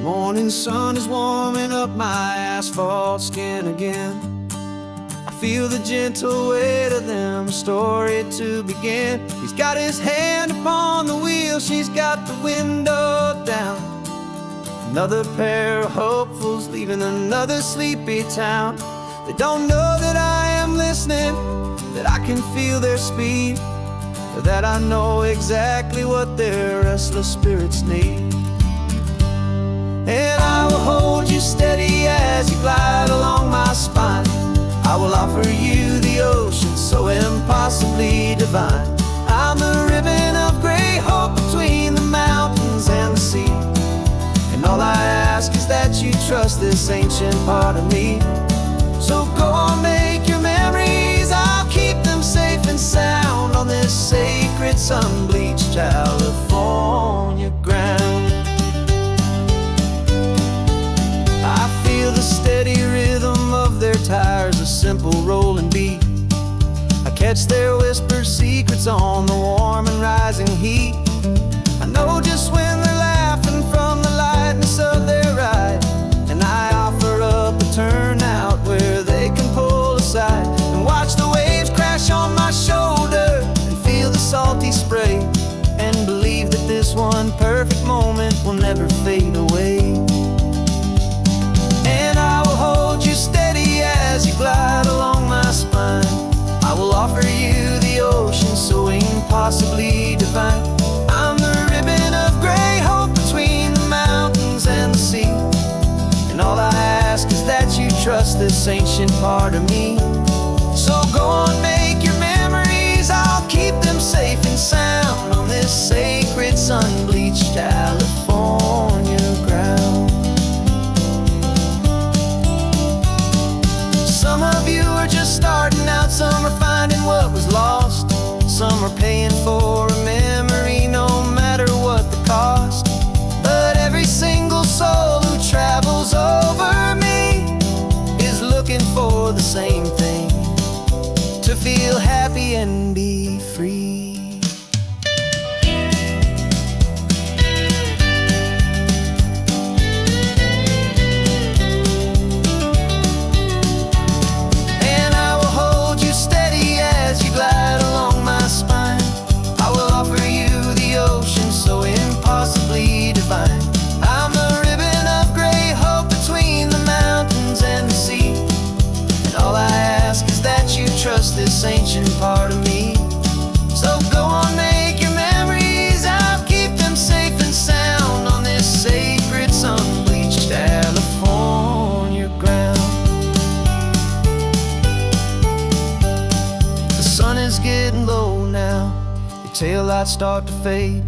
Morning sun is warming up my asphalt skin again. I feel the gentle weight of them, a story to begin. He's got his hand upon the wheel, she's got the window down. Another pair of hopefuls leaving another sleepy town. They don't know that I am listening, that I can feel their speed, or that I know exactly what their restless spirits need. And I will hold you steady as you glide along my spine. I will offer you the ocean so impossibly divine. I'm the ribbon of gray hope between the mountains and the sea. And all I ask is that you trust this ancient part of me. So go on, make your memories, I'll keep them safe and sound on this sacred sun-bleached California ground. I feel the steady rhythm of their tires, a simple rolling beat. I catch their whispered secrets on the warm and rising heat. I know just when they're laughing from the lightness of their ride, and I offer up a turnout where they can pull aside and watch the waves crash on my shoulder and feel the salty spray, and believe that this one perfect moment will never fade away. And I will hold you steady as you glide along my spine. I will offer you the ocean so impossibly divine. I'm the ribbon of gray hope between the mountains and the sea. And all I ask is that you trust this ancient part of me. So go on, make your memories, I'll keep them safe and sound on this sacred sun-bleached California ground. Some of you are just starting out, some are finding what was lost. Some are paying for a memory no matter what the cost. But every single soul who travels over me is looking for the same thing, to feel happy and be free. And I will hold you steady as you glide along my spine. I will offer you the ocean so impossibly divine. I'm the ribbon of gray hope between the mountains and the sea. And all I ask is that you trust this ancient part of me. So go on, make your memories, I'll keep them safe and sound on this sacred sun-bleached California ground. The sun is getting low now, your taillights start to fade.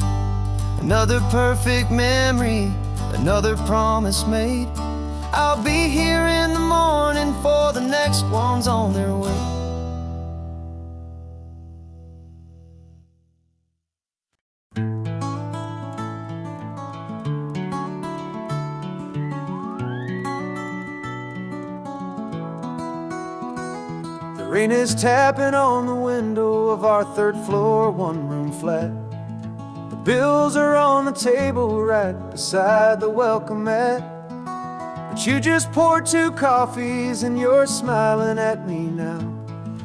Another perfect memory, another promise made. I'll be here in the morning for the next ones on their way. The rain is tapping on the window of our third floor, one-room flat. The bills are on the table right beside the welcome mat. But you just poured 2 coffees and you're smiling at me now.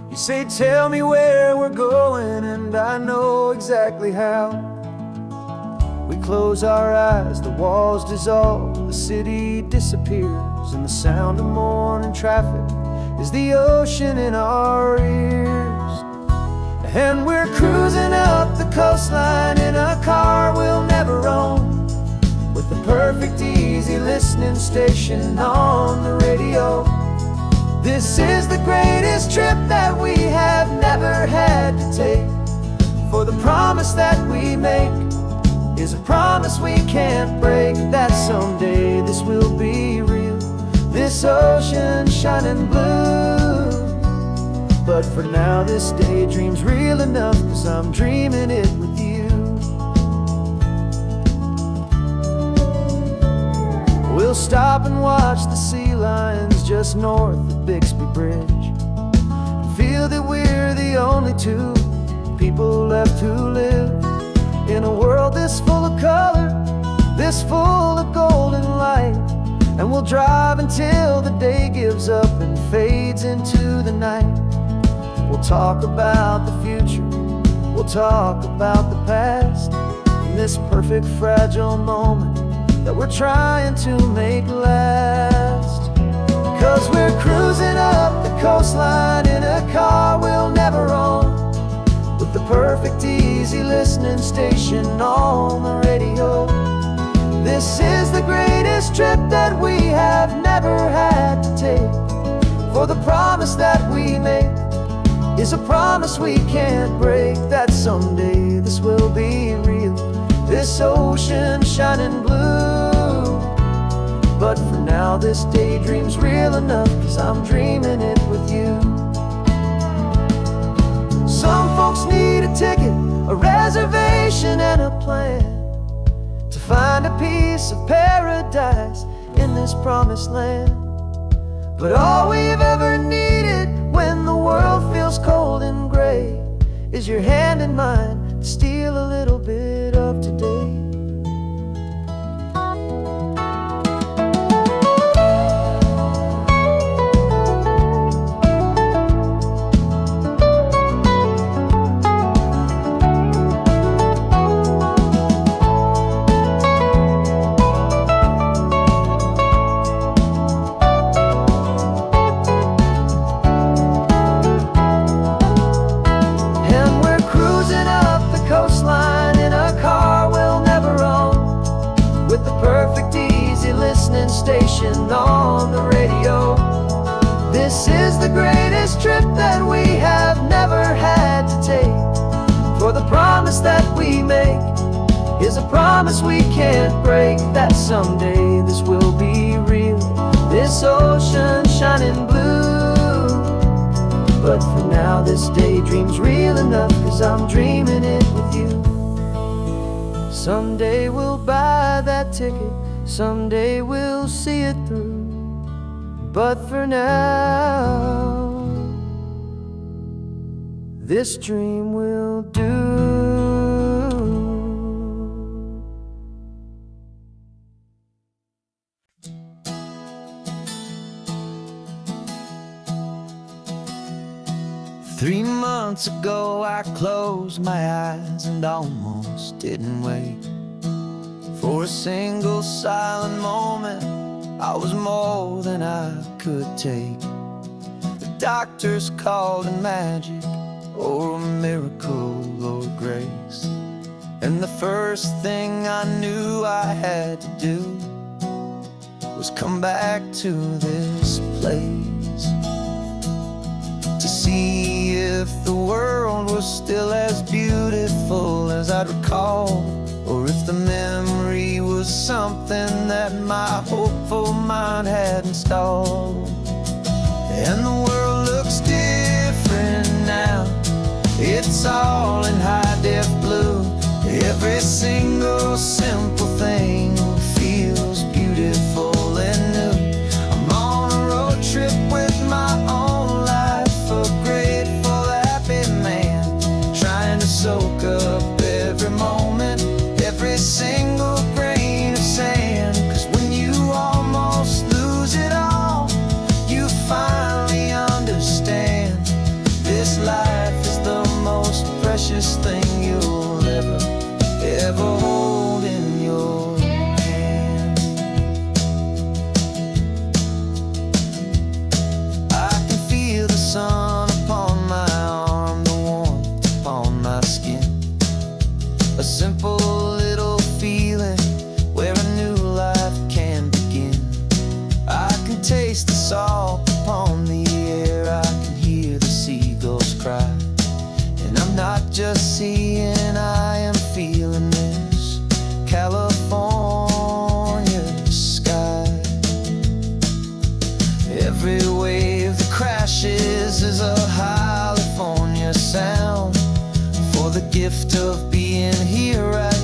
You say, tell me where we're going, and I know exactly how. We close our eyes, the walls dissolve, the city disappears, and the sound of morning traffic is the ocean in our ears. And we're cruising up the coastline in a car we'll never own, with the perfect easy listening station on the radio. This is the greatest trip that we have never had to take, for the promise that we make is a promise we can't break, that someday this will be real, this ocean shining blue. But for now this daydream's real enough, 'cause I'm dreaming it with you. We'll stop and watch the sea lions just north of Bixby Bridge, feel that we're the only 2 people left who live in a world this full of color, this full of golden light. drive until the day gives up and fades into the night. We'll talk about the future, we'll talk about the past, in this perfect fragile moment that we're trying to make last. 'Cause we're cruising up the coastline in a car we'll never own, with the perfect easy listening station on the radio. This is the greatest trip that we have never had to take, for the promise that we make is a promise we can't break, that someday this will be real, this ocean shining blue. But for now this daydream's real enough, 'cause I'm dreaming it with you. Some folks need a ticket, a reservation and a plan to find a piece of paradise in this promised land. But all we've ever needed when the world feels cold and gray is your hand in mine to steal a little bit of today. 'For the promise that we make is a promise we can't break, that someday this will be real, this ocean shining blue. But for now this daydream's real enough, 'cause I'm dreaming it with you. Someday we'll buy that ticket, someday we'll see it through. But for now, this dream will do. Three months ago I closed my eyes and almost didn't wait for a single silent moment. I was more than I could take. The doctors called it magic, or a miracle, or grace. And the first thing I knew I had to do was come back to this place, to see if the world was still as beautiful as I'd recall, or if the memory was something that my hopeful mind had installed. And the world looks different now, it's all in high-def blue. Every single simple thing feels beautiful and new. I'm on a road trip with my own life, a grateful, happy man, trying to soak up every moment, every single grain of sand. 'Cause when you almost lose it all, you finally understand this life is the most precious thing you'll ever hold in your hand. I can feel the sun upon my arm, the warmth upon my skin, a simple little feeling where a new life can begin. I can taste the salt upon the air, I can hear the seagulls cry, and I'm not just seeing, I am feeling this California sky. Every wave that crashes is a California sound, for the gift of being here right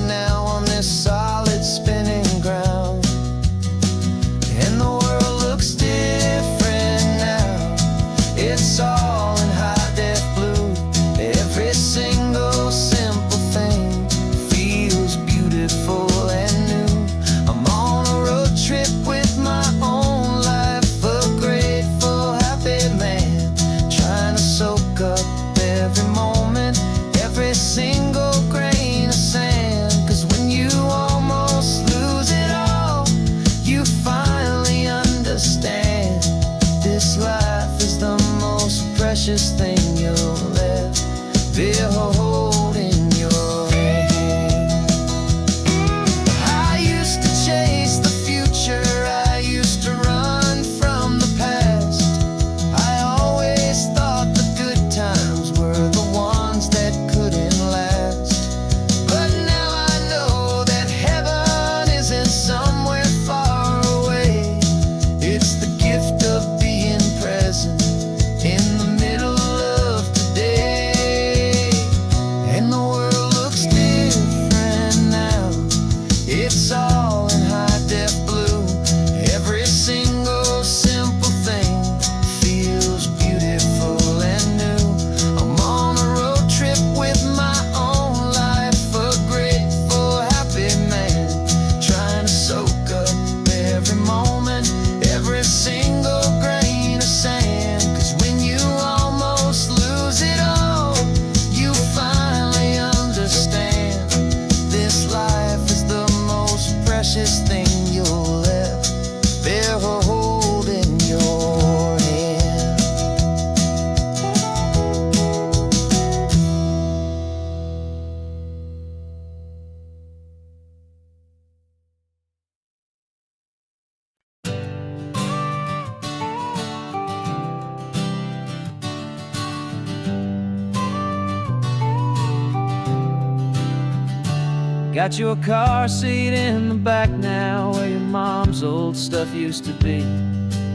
Got your car seat in the back now, where your mom's old stuff used to be.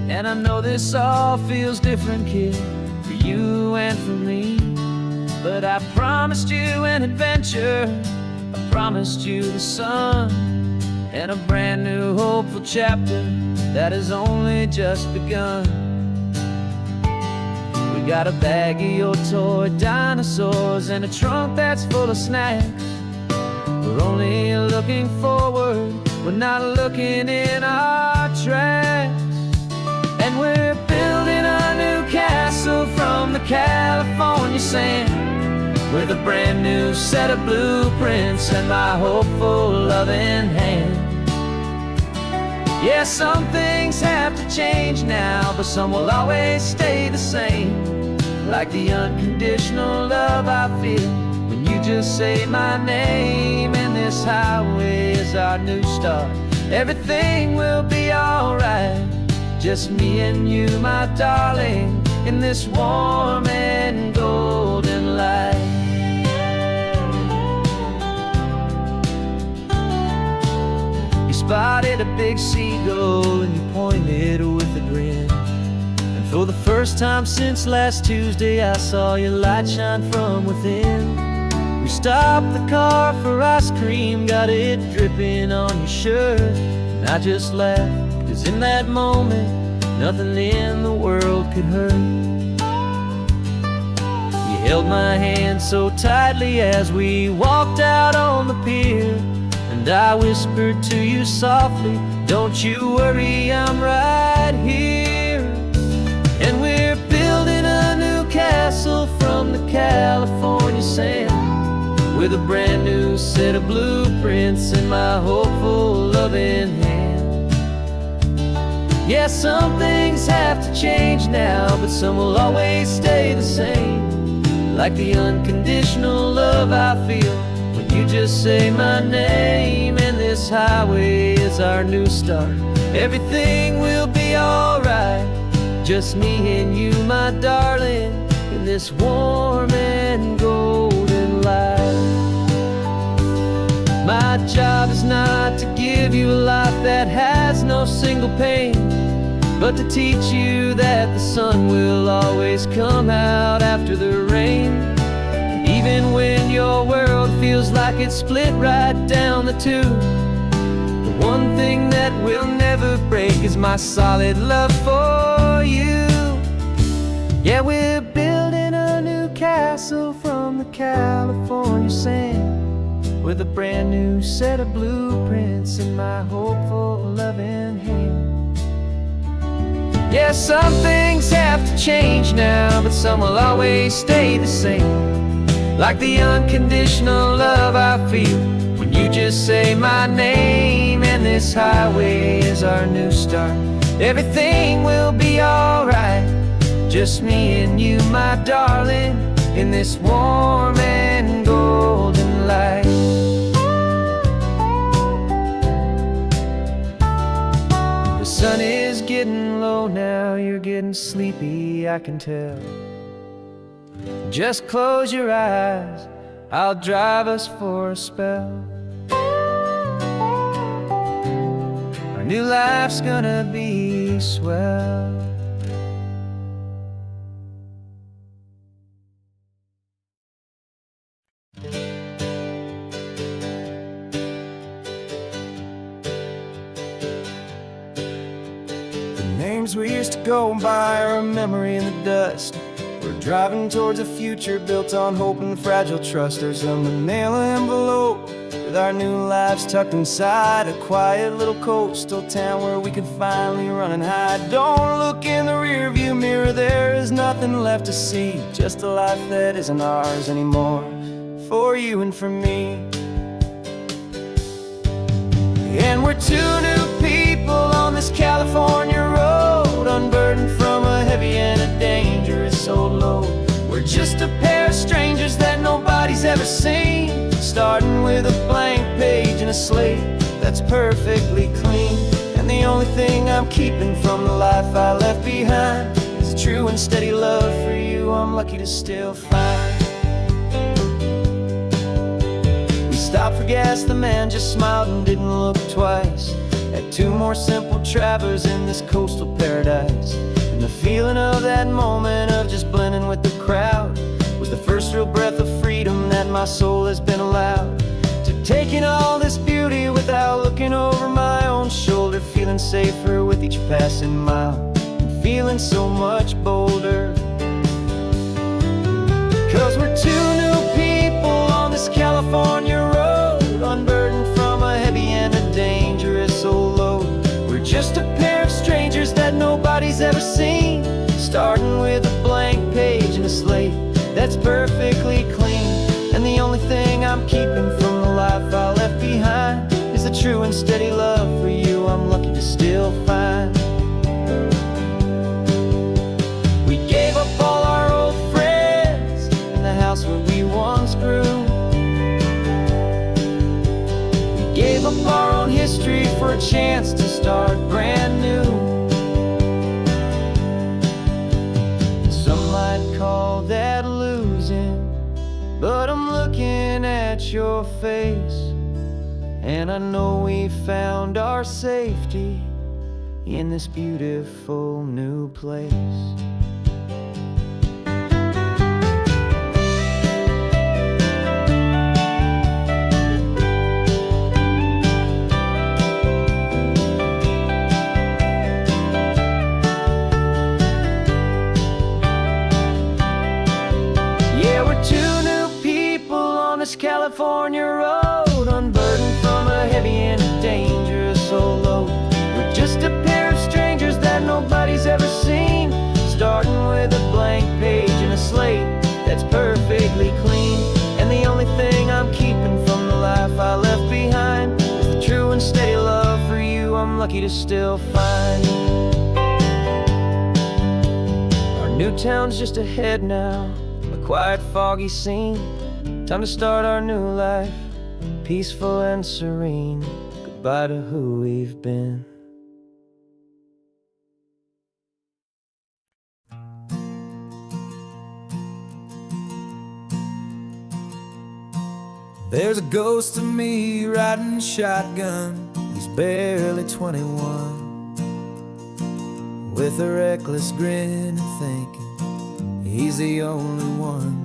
And I know this all feels different, kid, for you and for me. But I promised you an adventure, I promised you the sun, and a brand new hopeful chapter that has only just begun. We got a bag of your toy dinosaurs and a trunk that's full of snacks. We're only looking forward, we're not looking in our tracks. And we're building a new castle from the California sand, with a brand new set of blueprints and my hopeful loving hand. Yeah, some things have to change now, but some will always stay the same. Like the unconditional love I feel when you just say my name. And this highway is our new start, everything will be alright. Just me and you, my darling, in this warm and golden light. You spotted a big seagull and you pointed with a grin. And for the first time since last Tuesday, I saw your light shine from within. We stopped the car for ice cream, got it dripping on your shirt. And I just laughed, 'cause in that moment, nothing in the world could hurt. You held my hand so tightly as we walked out on the pier, and I whispered to you softly, don't you worry, I'm right here. And we're building a new castle from the California sand, with a brand new set of blueprints in my hopeful loving hand. Yeah, some things have to change now, but some will always stay the same. Like the unconditional love I feel when you just say my name. And this highway is our new start, everything will be alright. Just me and you, my darling, in this warm and golden light. My job is not to give you a life that has no single pain, but to teach you that the sun will always come out after the rain. And even when your world feels like it's split right down the two, the one thing that will never break is my solid love for you. Yeah, we're building a new castle from the California sand, with a brand new set of blueprints in my hopeful loving hand. Yeah, some things have to change now, but some will always stay the same. Like the unconditional love I feel when you just say my name. And this highway is our new start, everything will be alright. Just me and you, my darling, in this warm and golden light. The sun is getting low now, you're getting sleepy, I can tell. Just close your eyes, I'll drive us for a spell. Our new life's gonna be swell. Names we used to go by are a memory in the dust. We're driving towards a future built on hope and fragile trust. There's a manila envelope with our new lives tucked inside, a quiet little coastal town where we can finally run and hide. Don't look in the rearview mirror, there is nothing left to see, just a life that isn't ours anymore, for you and for me. And we're two new people on this California road, unburdened from a heavy and a dangerous old load. We're just a pair of strangers that nobody's ever seen, starting with a blank page and a slate that's perfectly clean. And the only thing I'm keeping from the life I left behind is a true and steady love for you I'm lucky to still find. stopped for gas, the man just smiled and didn't look twice. Had two more simple travelers in this coastal paradise. And the feeling of that moment of just blending with the crowd was the first real breath of freedom that my soul has been allowed to take in all this beauty without looking over my own shoulder, feeling safer with each passing mile and feeling so much bolder. 'Cause we're two new people on this California road, unburdened from a heavy and a dangerous old load. We're just a pair of strangers that nobody's ever seen, starting with a blank page and a slate that's perfectly clean. And the only thing I'm keeping from the life I left behind is the true and steady love for you I'm lucky to still find. We gave up all our old friends and the house where we once grew. We gave up our own history for a chance to start brand new. Some might call that losing, but I'm looking at your face, and I know we found our safety in this beautiful new place. Yeah, we're two new people on this California road, unburdened from a heavy and a dangerous old load. We're just a pair of strangers that nobody's ever seen, starting with a blank page and a slate that's perfectly clean. And the only thing I'm keeping from the life I left behind is the true and steady love for you I'm lucky to still find. Our new town's just ahead now, a quiet, foggy scene. Time to start our new life, peaceful and serene. Goodbye to who we've been. There's a ghost of me riding shotgun. He's barely 21, with a reckless grin and thinking he's the only one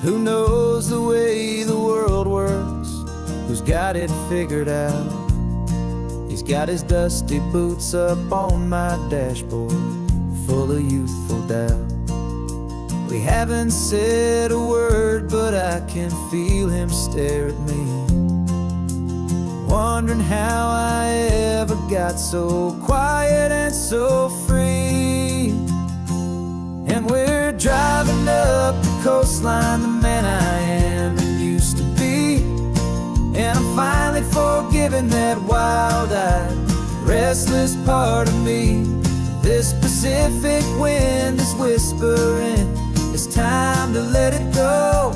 who knows the way the world works, who's got it figured out. He's got his dusty boots up on my dashboard, full of youthful doubt. We haven't said a word, but I can feel him stare at me, wondering how I ever got so quiet and so free. And we're driving up the coastline, the man I am and used to be. And I'm finally forgiving that wild-eyed, restless part of me. This Pacific wind is whispering, it's time to let it go.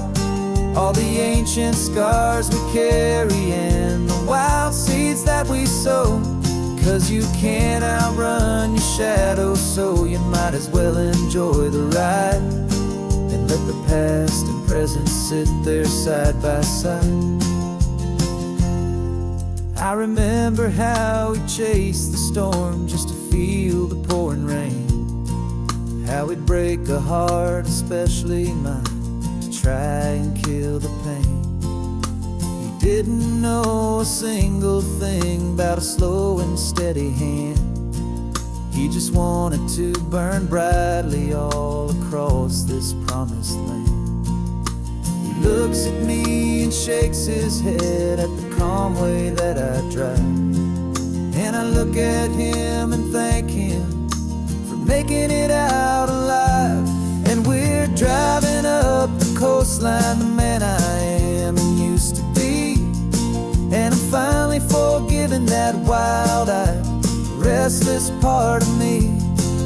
All the ancient scars we carry and the wild seeds that we sow. 'Cause you can't outrun your shadow, so you might as well enjoy the ride and let the past and present sit there side by side. I remember how we chased the storm just to feel the pouring rain, how we'd break a heart, especially mine, to try and kill the pain. He didn't know a single thing about a slow and steady hand. He just wanted to burn brightly all across this promised land. He looks at me and shakes his head at the calm way that I drive, and I look at him and thank him for making it out alive. And we're driving up the coastline, the man I am and used to be. And I'm finally forgiving that wild-eyed, restless part of me.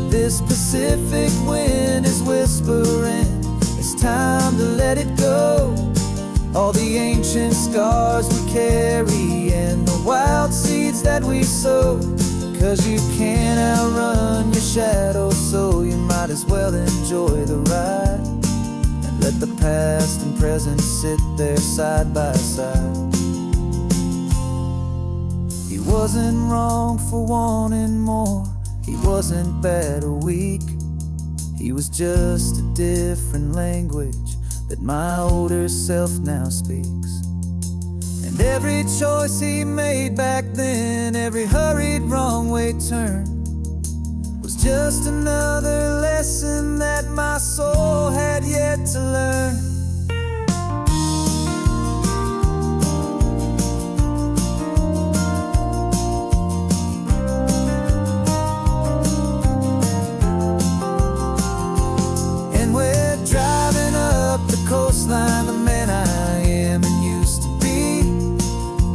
This Pacific wind is whispering, it's time to let it go. All the ancient scars we carry and the wild seeds that we sow. 'Cause you can't outrun your shadow, so you might as well enjoy the ride and Let the past and present sit there side by side. He wasn't wrong for wanting more. He wasn't bad or weak. He was just a different language that my older self now speaks. And every choice he made back then, every hurried wrong way turn, was just another lesson that my soul had yet to learn. And we're driving up the coastline, the man I am and used to be.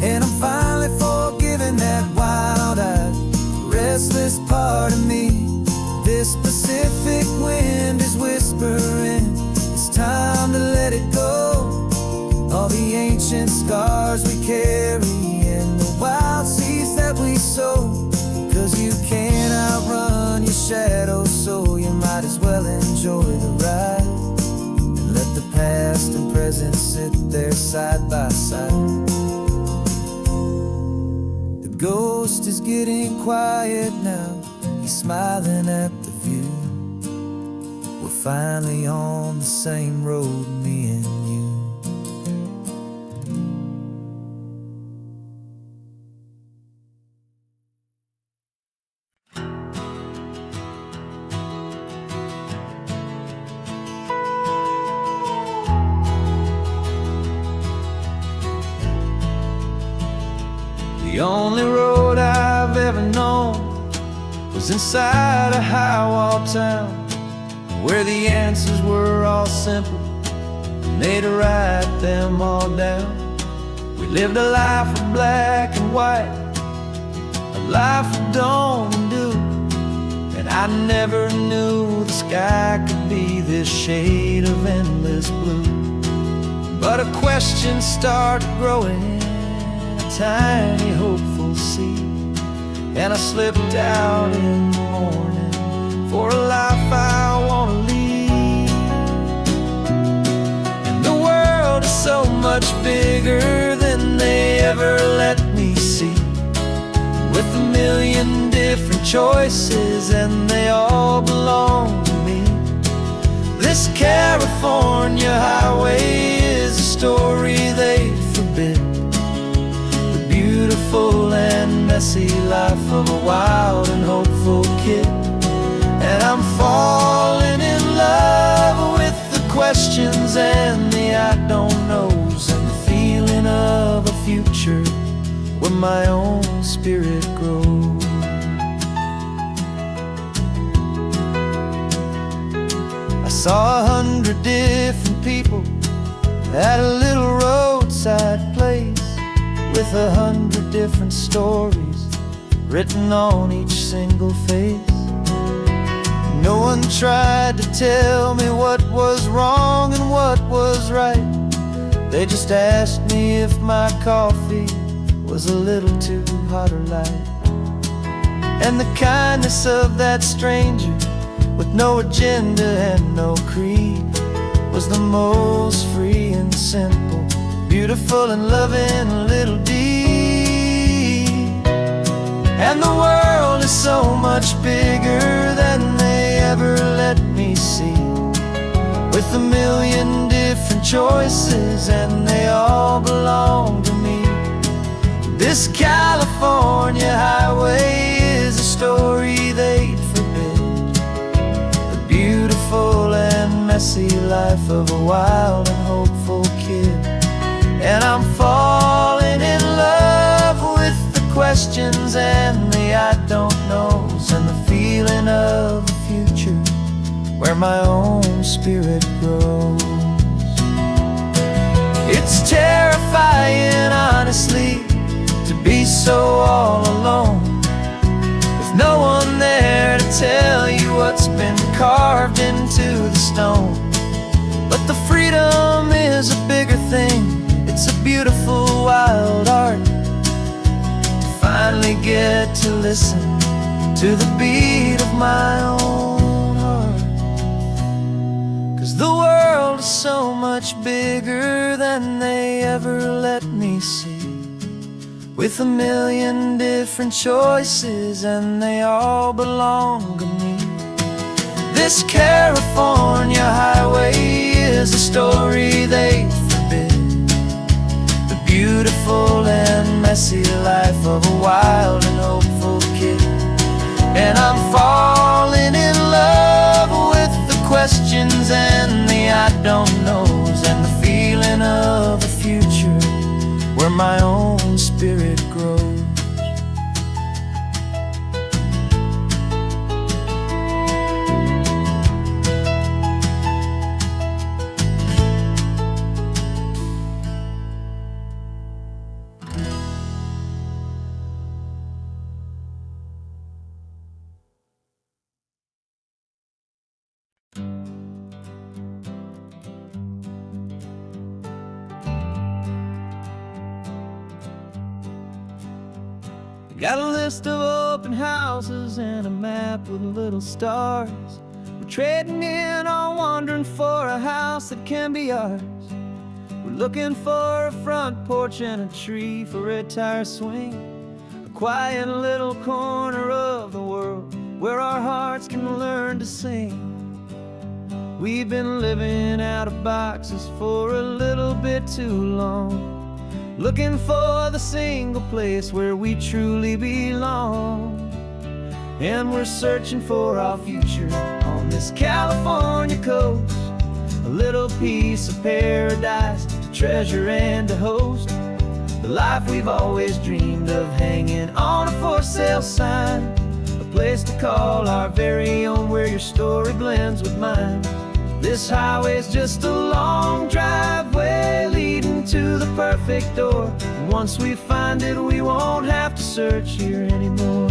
And I'm finally forgiving that wild-eyed, restless part of me. This Pacific wind is whispering, it's time to let it go. All the ancient scars we carry and the wild seeds that we sow. 'Cause you can't outrun your shadow, so you might as well enjoy the ride. And let the past and present sit there side by side. The ghost is getting quiet now. He's smiling at the view. We're finally on the same road, me and you. The only road I've ever known was inside a high-wall town, where the answers were all simple, and they'd write them all down. We lived a life of black and white, a life of dawn and dew, and I never knew the sky could be this shade of endless blue. But a question started growing, a tiny hopeful seed, and I slipped out in the morning for a life I want to lead. And the world is so much bigger than they ever let me see, with a million different choices and they all belong to me. This California highway is a story they forbid, the beautiful and messy life of a wild and hopeful kid. And I'm falling in love with the questions and the I don't knows, and the feeling of a future where my own spirit grows. I saw 100 different people at a little roadside place, with 100 different stories written on each single face. No one tried to tell me what was wrong and what was right. They just asked me if my coffee was a little too hot or light. And the kindness of that stranger, with no agenda and no creed, was the most free and simple, beautiful and loving little deed. And the world is so much bigger than they ever let me see, with a million different choices and they all belong to me. This California highway is a story they'd forbid, the beautiful and messy life of a wild and hopeful kid. And I'm falling in love with the questions and the I don't knows, and the feeling of a future where my own spirit grows. It's terrifying, honestly, to be so all alone, with no one there to tell you what's been carved into the stone. But the freedom is a bigger thing, it's a beautiful wild art, to finally get to listen to the beat of my own heart. 'cause the world is so much bigger than they ever let me see, with a million different choices and they all belong to me. This California highway is a story they forbid, the beautiful and messy life of a wild and hopeful kid. And I'm falling in love with the questions and the I don't knows, and the feeling of a future where my own spirit grows. Got a list of open houses and a map with little stars. We're trading in on wandering for a house that can be ours. We're looking for a front porch and a tree for a tire swing, a quiet little corner of the world where our hearts can learn to sing. We've been living out of boxes for a little bit too long, looking for the single place where we truly belong. And we're searching for our future on this California coast, a little piece of paradise to treasure and to host, the life we've always dreamed of hanging on a for sale sign, a place to call our very own where your story blends with mine. This highway's just a long driveway leading to the perfect door, and once we find it we won't have to search here anymore.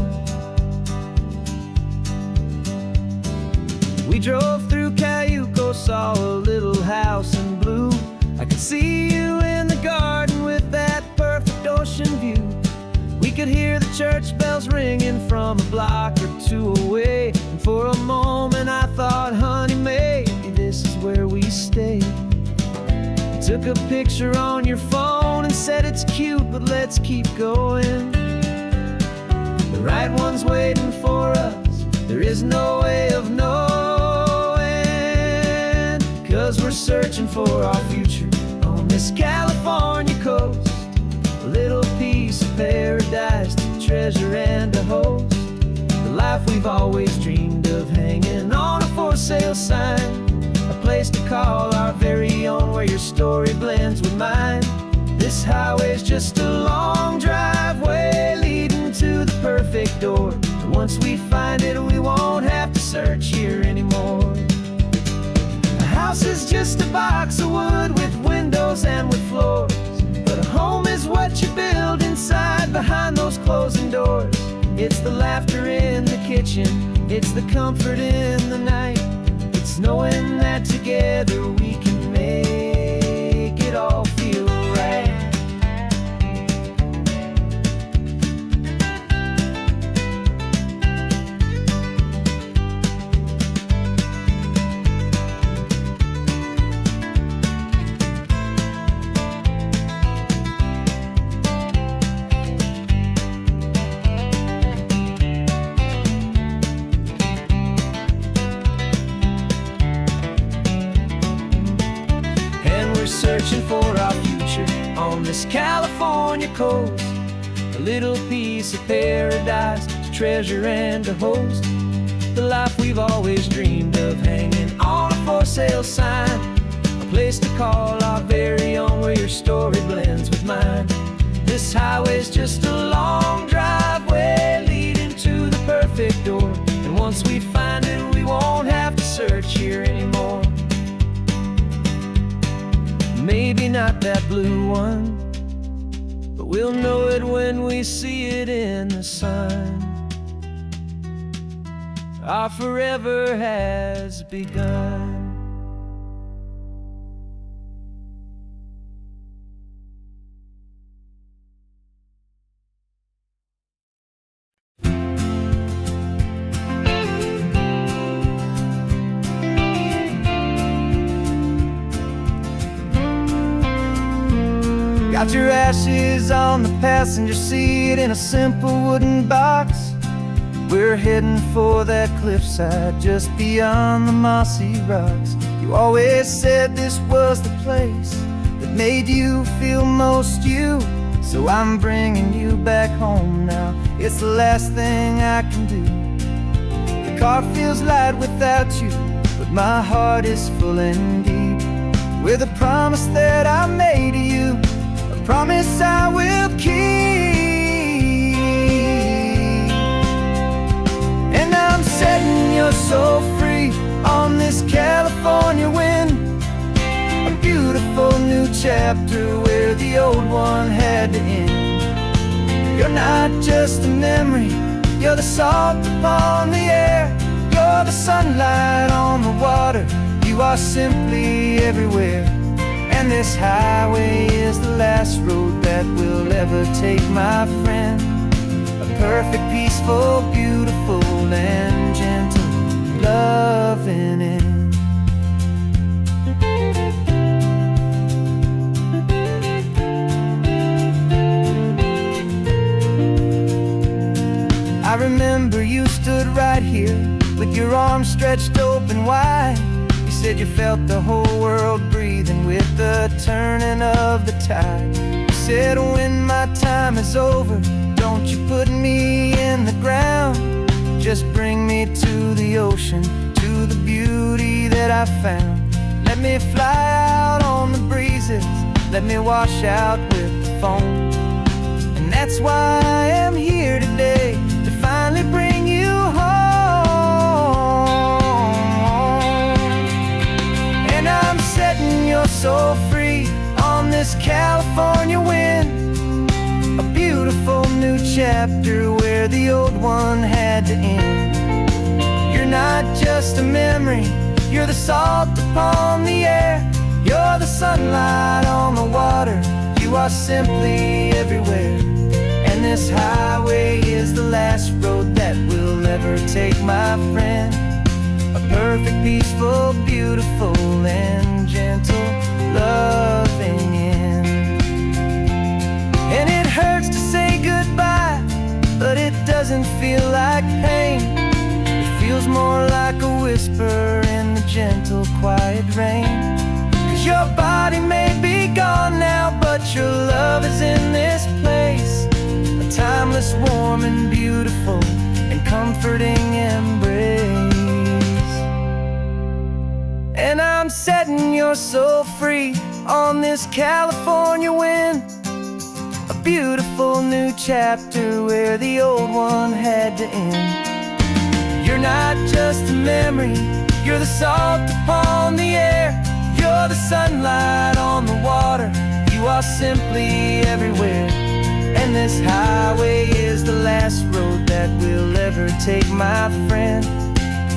We drove through Cayuco, saw a little house in blue. I could see you in the garden with that perfect ocean view. We could hear the church bells ringing from a block or two away, and for a moment I thought, honey, maybe this is where we stay. You took a picture on your phone and said it's cute, but let's keep going. The right one's waiting for us, there is no way of knowing, 'cause we're searching for our future on this California coast, a little piece of paradise to treasure and to host, the life we've always dreamed of hanging on a for sale sign, a place to call our very own where your story blends with mine. This highway's just a long driveway leading to the perfect door, and once we find it we won't have to search here anymore. A house is just a box of wood with windows and with floors, but a home is what you build inside behind those closing doors. It's the laughter in the kitchen, it's the comfort in the night, it's knowing that together we can make it all feel right. Searching for our future on this California coast, a little piece of paradise to treasure and to host, the life we've always dreamed of hanging on a for sale sign, a place to call our very own where your story blends with mine. This highway's just a long driveway leading to the perfect door, and once we find it we won't have to search here anymore. Maybe not that blue one, but we'll know it when we see it in the sun. Our forever has begun. Got your ashes on the passenger seat in a simple wooden box. We're heading for that cliffside just beyond the mossy rocks. You always said this was the place that made you feel most you. So I'm bringing you back home now. It's the last thing I can do. The car feels light without you, but my heart is full and deep with a promise that I made to you, a promise I will keep. And I'm setting your soul free on this California wind, a beautiful new chapter where the old one had to end. You're not just a memory, you're the salt upon the air, you're the sunlight on the water, you are simply everywhere. And this highway is the last road that we'll ever take, my friend. A perfect, peaceful, beautiful, and gentle loving end. I remember you stood right here with your arms stretched open wide. You said you felt the whole world breathing with the turning of the tide. You said when my time is over, don't you put me in the ground, just bring me to the ocean, to the beauty that I found. Let me fly out on the breezes, let me wash out with the foam. And that's why I am here today, to finally bring you home. And I'm setting your soul free on this California wind, a beautiful new chapter where the old one had to end. You're not just a memory, you're the salt upon the air, you're the sunlight on the water, you are simply everywhere. And this highway is the last road that we'll ever take, my friend. A perfect, peaceful, beautiful, and gentle loving end. And it hurts to say goodbye, but it doesn't feel like pain. It feels more like a whisper in the gentle, quiet rain. 'Cause your body may be gone now, but your love is in this place, a timeless, warm, and beautiful, and comforting embrace. And I'm setting your soul free on this California wind, a beautiful new chapter where the old one had to end. You're not just a memory, you're the salt upon the air, you're the sunlight on the water, you are simply everywhere. And this highway is the last road that we'll ever take, my friend.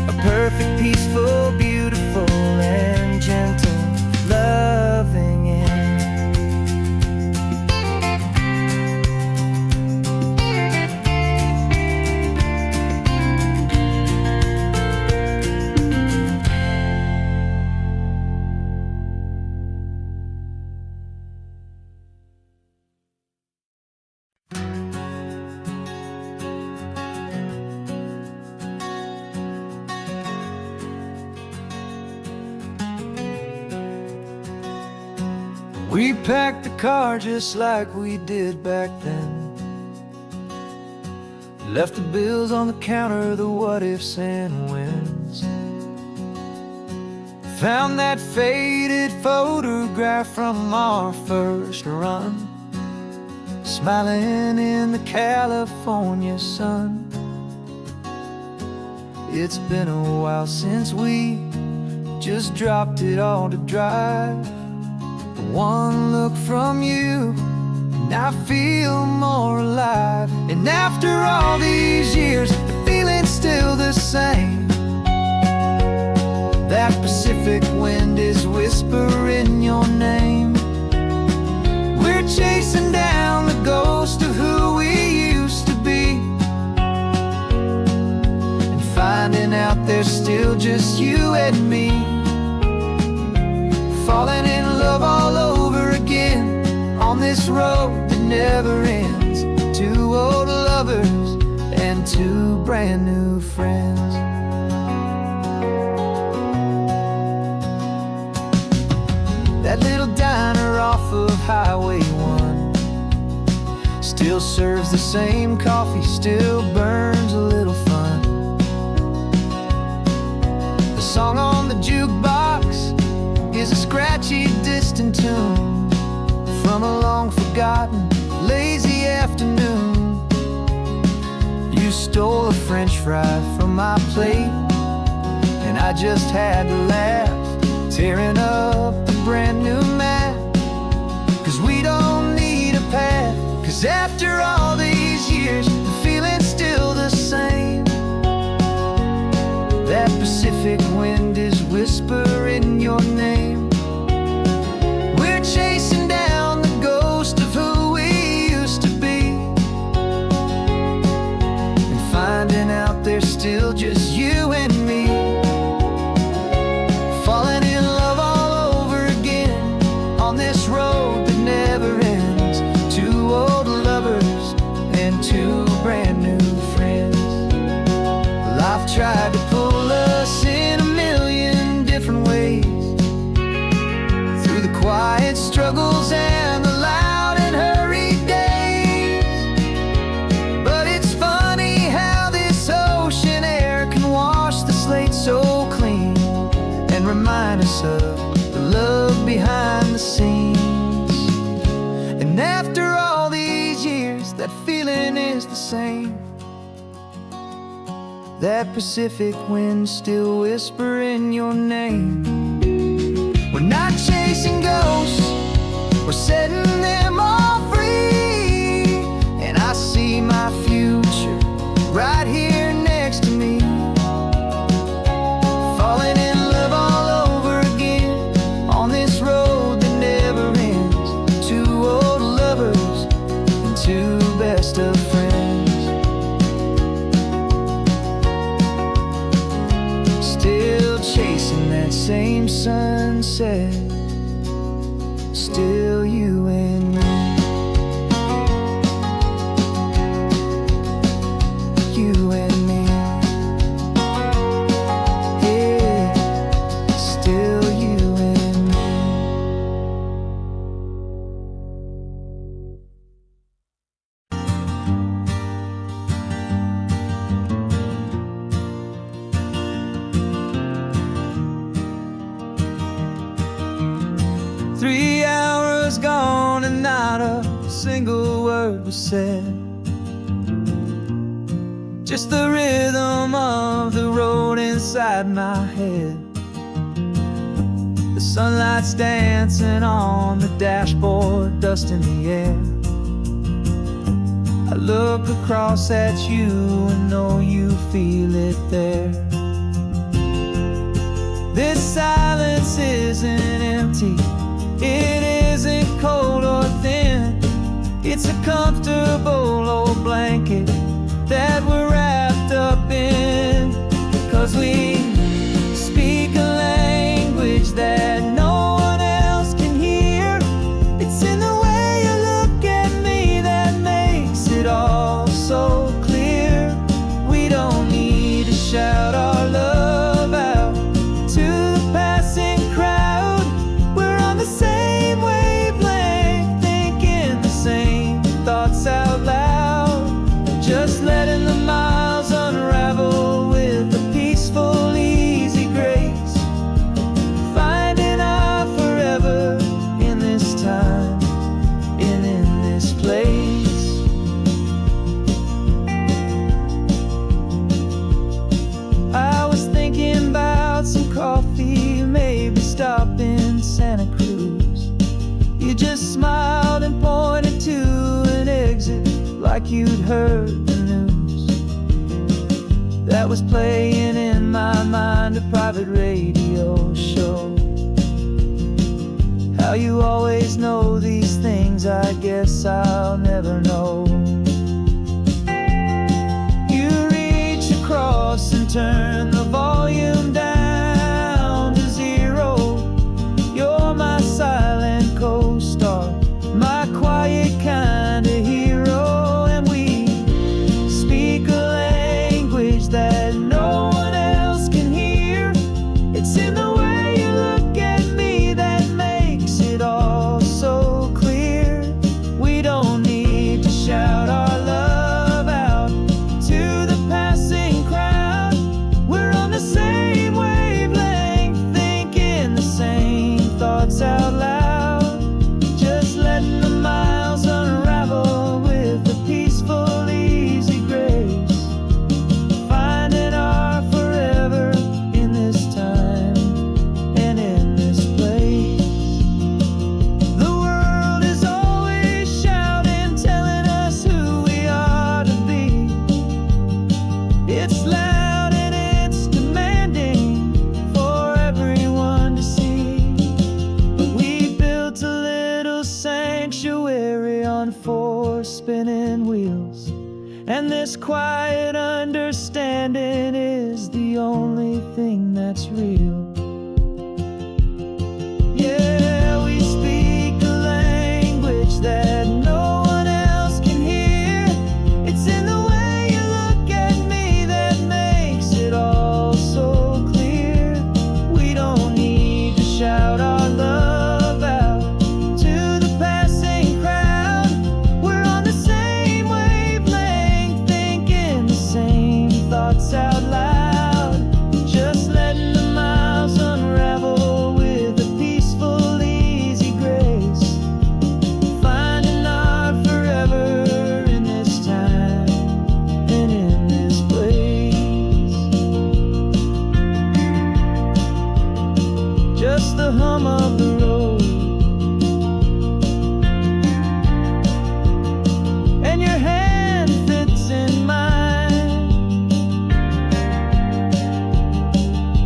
A perfect, peaceful, beautiful, and gentle loving end. We packed the car just like we did back then, left the bills on the counter, the what ifs and whens. Found that faded photograph from our first run, smiling in the California sun. It's been a while since we just dropped it all to drive. One look from you, and I feel more alive. And after all these years, the feeling's still the same. That Pacific wind is whispering your name. We're chasing down the ghost of who we used to be, and finding out there's still just you and me. Falling in love all over again on this road that never ends. Two old lovers and two brand new friends. That little diner off of Highway 1 still serves the same coffee, still burns a little fun. The song on the jukebox is a scratchy, distant tune from a long-forgotten, lazy afternoon. You stole a French fry from my plate, and I just had to laugh, tearing up the brand new map. 'Cause we don't need a path, 'cause after all these years, the feeling's still the same. That Pacific wind is whispering your name. We're chasing down the ghost of who we used to be, and finding out there's still just you and me. Falling in love all over again on this road that never ends. Two old lovers and two brand new friends. Life tried to pull us in a million different ways, through the quiet struggles and the loud and hurried days. But it's funny how this ocean air can wash the slate so clean, and remind us of the love behind the scenes. And after all these years, that feeling is the same. That Pacific wind still whispering your name. We're not chasing ghosts, we're setting them all free. And I see my future right here next to me. Falling in love all over again on this road that never ends. Two old lovers and two best of friends. Still chasing that same sunset, still you and me. You and me. Yeah, still you and me. Three hours gone and not a single word was said. Just the rhythm of the road inside my head. The sunlight's dancing on the dashboard, dust in the air. I look across at you and know you feel it there. This silence isn't empty, it isn't cold or thin. It's a comfortable old blanket that we're wrapped up in. 'Cause we speak a language that no one else can hear. It's in the way you look at me that makes it all so clear. We don't need to shout our love out to the passing crowd. We're on the same wavelength, thinking the same thoughts out loud. Just letting the miles unravel with a peaceful, easy grace. Finding our forever in this time and in this place. I was thinking about some coffee, maybe stop in Santa Cruz. You just smiled and pointed to an exit like you'd heard the news. That was playing in my mind, a private radio show. How you always know these things, I guess I'll never know. You reach across and turn the volume down to zero. You're my silent co-star, my quiet And this quiet understanding is the only thing that's real. Yeah, we speak a language that no one else can hear. It's in the way you look at me that makes it all so clear. We don't need to shout our love out to the passing crowd. We're on the same wavelength, thinking the same thoughts out loud. Just letting the miles unravel with a peaceful, easy grace. Finding our forever in this time and in this place. Just the hum of the road and your hand fits in mine.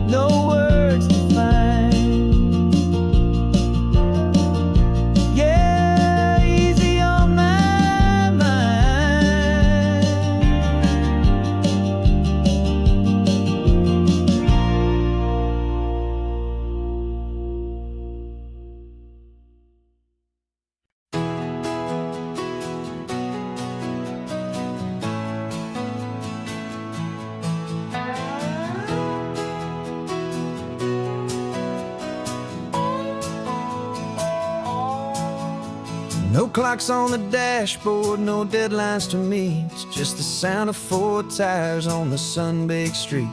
No words to find. Yeah, easy on my mind. No clocks on the dashboard, no deadlines to meet. It's just the sound of 4 tires on the sun-baked street.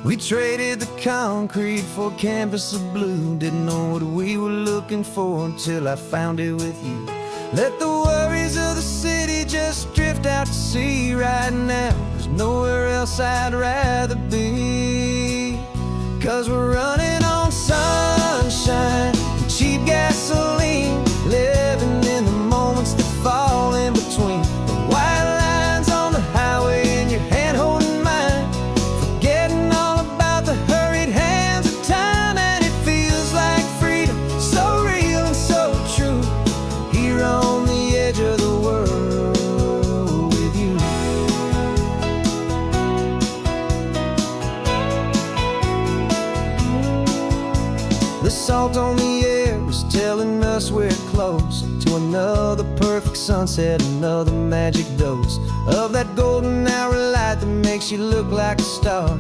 We traded the concrete for a canvas of blue. Didn't know what we were looking for until I found it with you. Let the worries of the city just drift out to sea right now. There's nowhere else I'd rather be. 'Cause we're running on sunshine and cheap gasoline, living in the moments that fall in between. The white lines on the highway and your hand holding mine, forgetting all about the hurried hands of time. And it feels like freedom, so real and so true, here on the edge of the world with you. The salt on the air is telling us we're close to another perfect sunset, another magic dose of that golden hour light that makes you look like a star,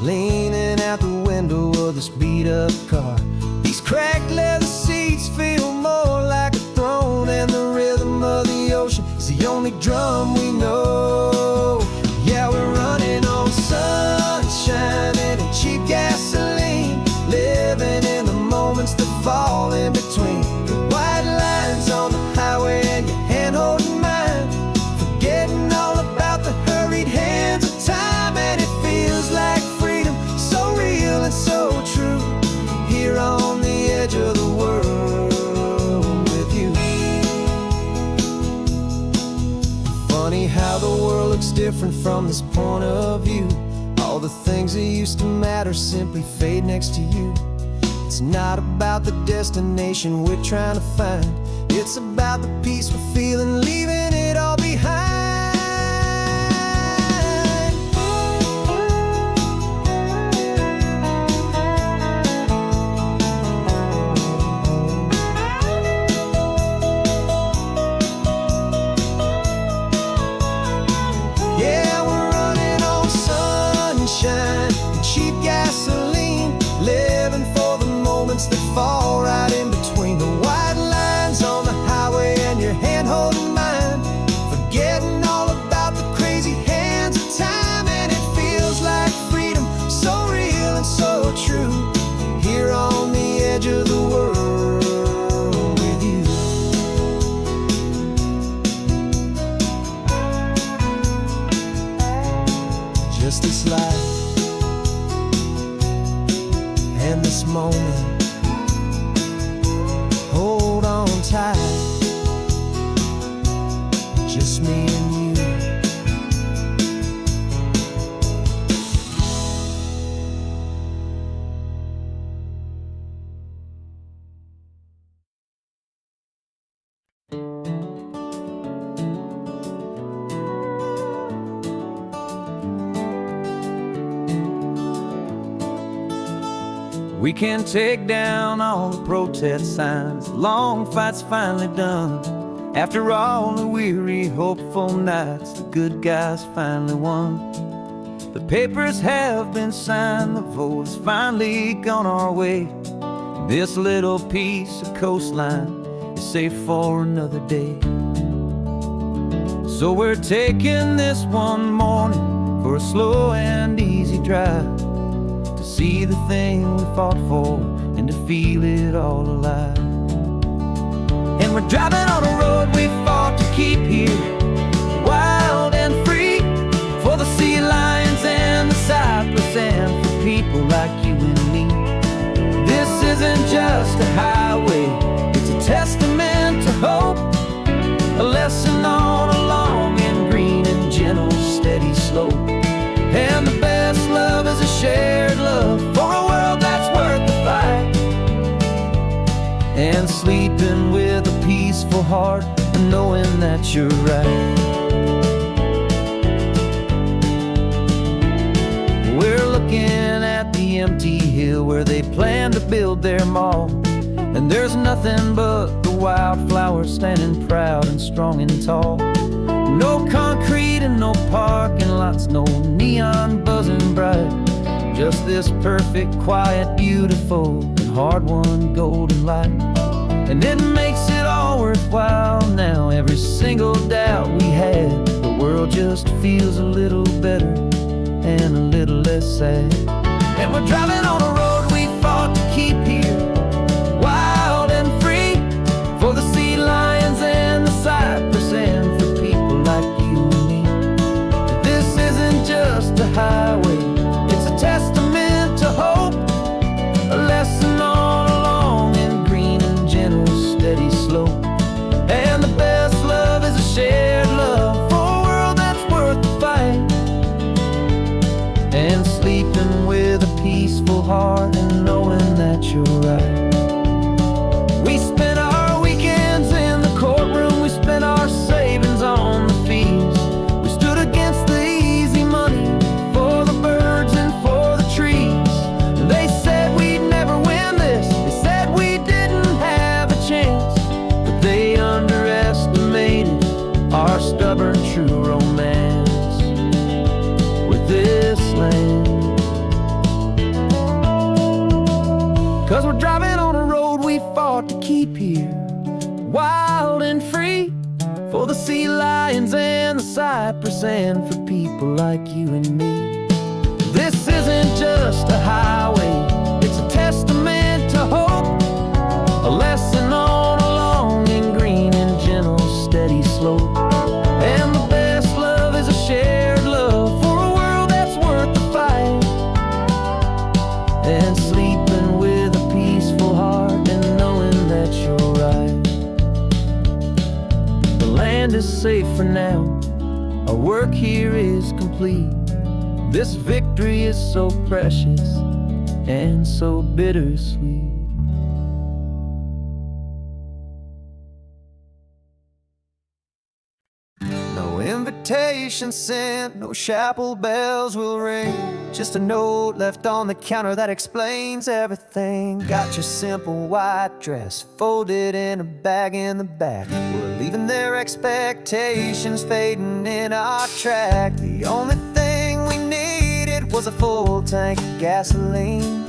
leaning out the window of this beat-up car. These cracked leather seats feel more like a throne, and the rhythm of the ocean is the only drum we know. Yeah, we're running on sunshine and a cheap gasoline, living in the moments that fall in between. The white lines on the highway and your hand holding mine, forgetting all about the hurried hands of time. And it feels like freedom, so real and so true, here on the edge of the world with you. Funny how the world looks different from this point of view. All the things that used to matter simply fade next to you. It's not about the destination we're trying to find, it's about the peace we're feeling, leaving it all behind. Yeah, we're running on sunshine and cheap gasoline, living for the moments that fall right in between. The white lines on the highway and your hand holding mine, forgetting all about the crazy hands of time. And it feels like freedom, so real and so true, here on the edge of the world with you. Just this life and this moment, hold on tight, just me and you. We can take down all the protest signs. Long fight's finally done. After all the weary, hopeful nights, the good guys finally won. The papers have been signed, the vote has finally gone our way. This little piece of coastline is safe for another day. So we're taking this one morning for a slow and easy drive, to see the thing we fought for and to feel it all alive. And we're driving on a road we fought to keep here, wild and free, for the sea lions and the cypress and for people like you and me. This isn't just a highway, it's a testament to hope, a lesson on a long and green and gentle steady slope. And the best love is a shared love for a world that's worth the fight, and sleeping with a peaceful heart and knowing that you're right. We're looking at the empty hill where they plan to build their mall, and there's nothing but the wildflowers standing proud and strong and tall. No concrete and no parking lots, no neon buzzing bright, just this perfect, quiet, beautiful, and hard-won golden light. And it makes it all worthwhile now. Every single doubt we had, the world just feels a little better and a little less sad. And we're driving on a road we fought to keep here, wild and free, for the sea lions and the cypress and for people like you and me. This isn't just a highway, it's a testament to hope, a lesson on a long and green and gentle steady slope. And the best love is a shared love for a world that's worth the fight, and sleeping with a peaceful heart and knowing that you're right. We spent our weekends in the courtroom, we spent our savings on the fees. We stood against the easy money for the birds and for the trees. And they said we'd never win this, they said we didn't have a chance, but they underestimated our stubborn true romance with this land. 'Cause we're driving on a road we fought to keep here, wild and free, for the sea lions and the cypress and for people like you and me. This isn't just a highway, it's a testament to hope, a lesson on a long and green and gentle steady slope. And the best love is a shared love for a world that's worth the fight, and sleeping with a peaceful heart and knowing that you're right. The land is safe for now, our work here is complete. This victory is so precious and so bittersweet. No invitation sent, no chapel bells will ring, just a note left on the counter that explains everything. Got your simple white dress folded in a bag in the back. We're leaving their expectations fading in our track. The only thing we needed was a full tank of gasoline,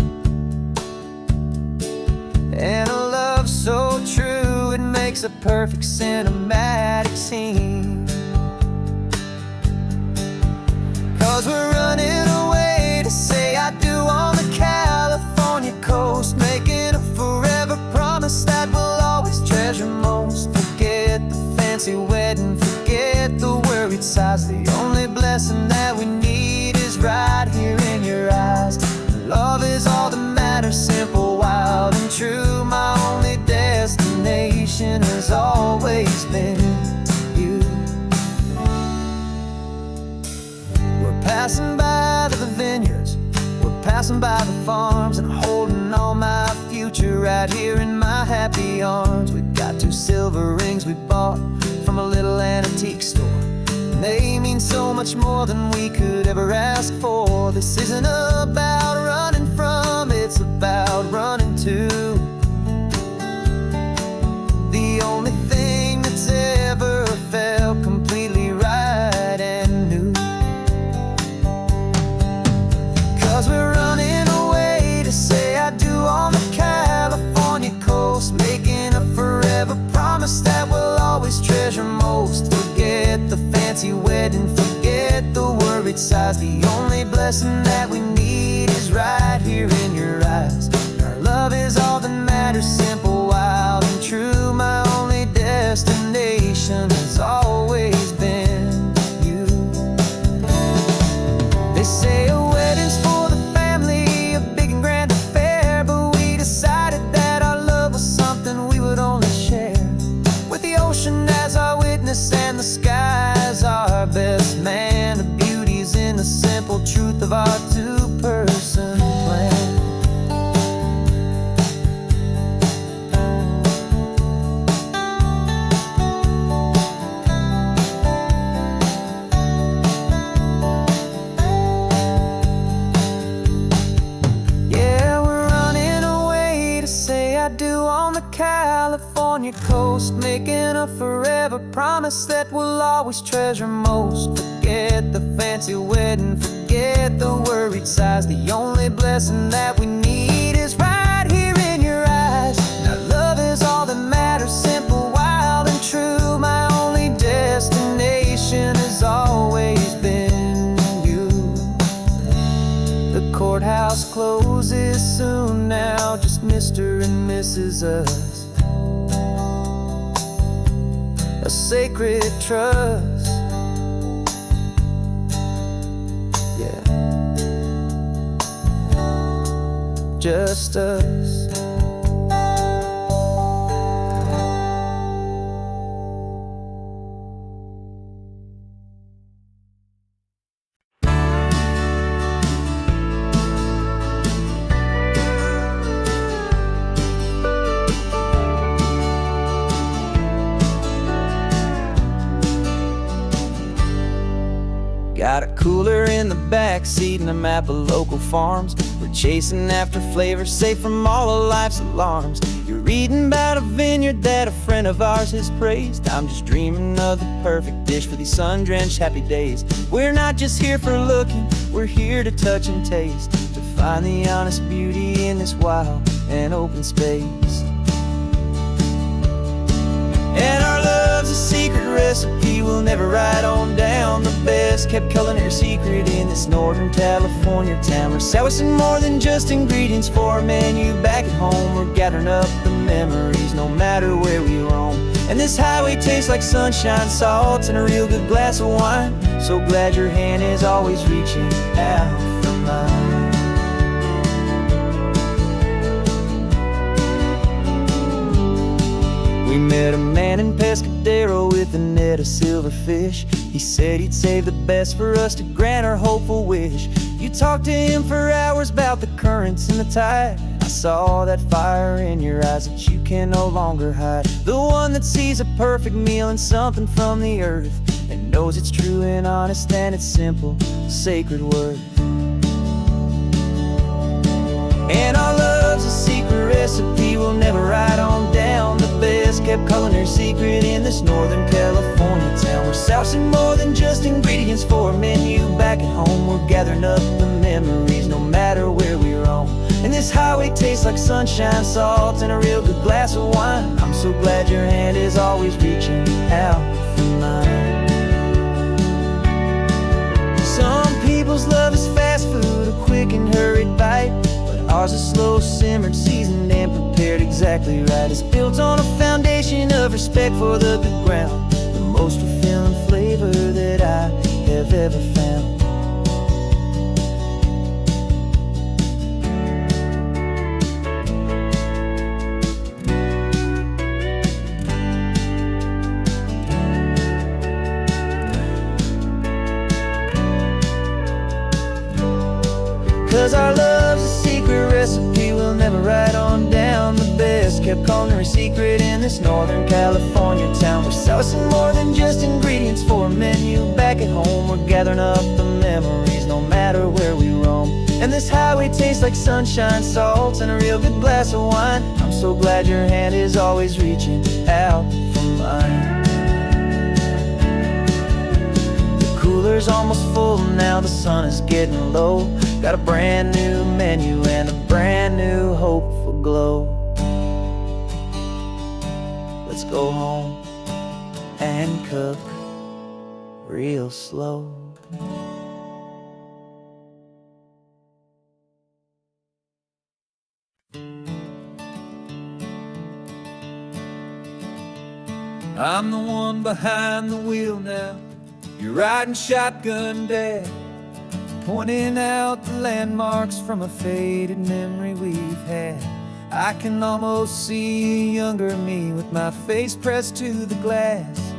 and a love so true it makes a perfect cinematic scene. 'Cause we're running away to say I do on the California coast, making a forever promise that we'll always treasure most. Forget the fancy wedding, forget the worried sighs. The only blessing that we need is right here in your eyes. Love is all that matters, simple, wild and true. My only destination has always been you. We're passing by the vineyards, we're passing by the farms, and holding all my future right here in my happy arms. We've got 2 silver rings we bought from a little antique store, and they mean so much more than we could ever ask for. This isn't about running from, it's it's about running to. The only thing that's ever felt completely right and new. 'Cause we're running away to say I do on the California coast, making a forever promise that we'll always treasure most. Forget the fancy wedding, forget the worried sighs. The only blessing that we need is right here in your eyes. Our love is all that matters, simple, wild, and true. My only destination has always been you. They say a wedding's for the family, a big and grand affair, but we decided that our love was something we would only share with the ocean as our witness and the sky as our best man. The beauty's in the simple truth of our two-person plan. Yeah, we're running away to say I do on the California coast, making a forever promise that we'll always treasure most. Forget the fancy wedding, forget the worried sighs. The only blessing that we need is right here in your eyes. Now love is all that matters, simple, wild, and true. My only destination has always been you. The courthouse closes soon now, just Mr. and Mrs. Us. A sacred trust. Yeah, just us. Got a cooler in the back seat and a map of local farms. We're chasing after flavors safe from all of life's alarms. You're reading about a vineyard that a friend of ours has praised. I'm just dreaming of the perfect dish for these sun-drenched happy days. We're not just here for looking, we're here to touch and taste, to find the honest beauty in this wild and open space. And our love's a secret recipe we'll never write on down. The best kept culinary secret in this Northern California town. We're sourcing more than just ingredients for a menu back at home. We're gathering up the memories no matter where we roam. And this highway tastes like sunshine, salt, and a real good glass of wine. So glad your hand is always reaching out for mine. We met a man in Pescadero with a net of silverfish. He said he'd save the best for us to grant our hopeful wish. You talked to him for hours about the currents and the tide. I saw that fire in your eyes that you can no longer hide. The one that sees a perfect meal in something from the earth, and knows it's true and honest and it's simple, sacred worth. And our love's a secret recipe we'll never write on down. The best kept culinary secret in this Northern California town. We're sourcing more than just ingredients for a menu back at home. We're gathering up the memories no matter where we roam. And this highway tastes like sunshine, salt, and a real good glass of wine. I'm so glad your hand is always reaching out for mine. Some people's love is fast food, a quick and hurried bite. Ours is slow simmered, seasoned, and prepared exactly right. It's built on a foundation of respect for the good ground, the most fulfilling flavor that I have ever found. 'Cause our love's a secret recipe we'll never write on down. The best kept culinary secret in this Northern California town. We're sourcing more than just ingredients for a menu back at home. We're gathering up the memories no matter where we roam. And this highway tastes like sunshine, salt, and a real good glass of wine. I'm so glad your hand is always reaching out for mine. The cooler's almost full now, the sun is getting low. Got a brand new menu and a brand new hopeful glow. Let's go home and cook real slow. I'm the one behind the wheel now. You're riding shotgun, Dad, pointing out the landmarks from a faded memory we've had. I can almost see a younger me with my face pressed to the glass,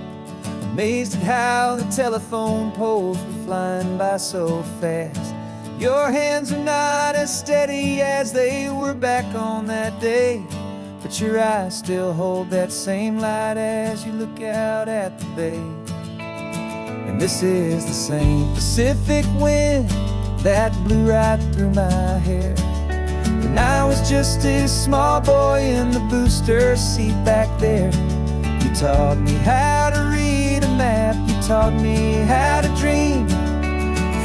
amazed at how the telephone poles were flying by so fast. Your hands are not as steady as they were back on that day, but your eyes still hold that same light as you look out at the bay. And this is the same Pacific wind that blew right through my hair when I was just a small boy in the booster seat back there. You taught me how to read a map, you taught me how to dream,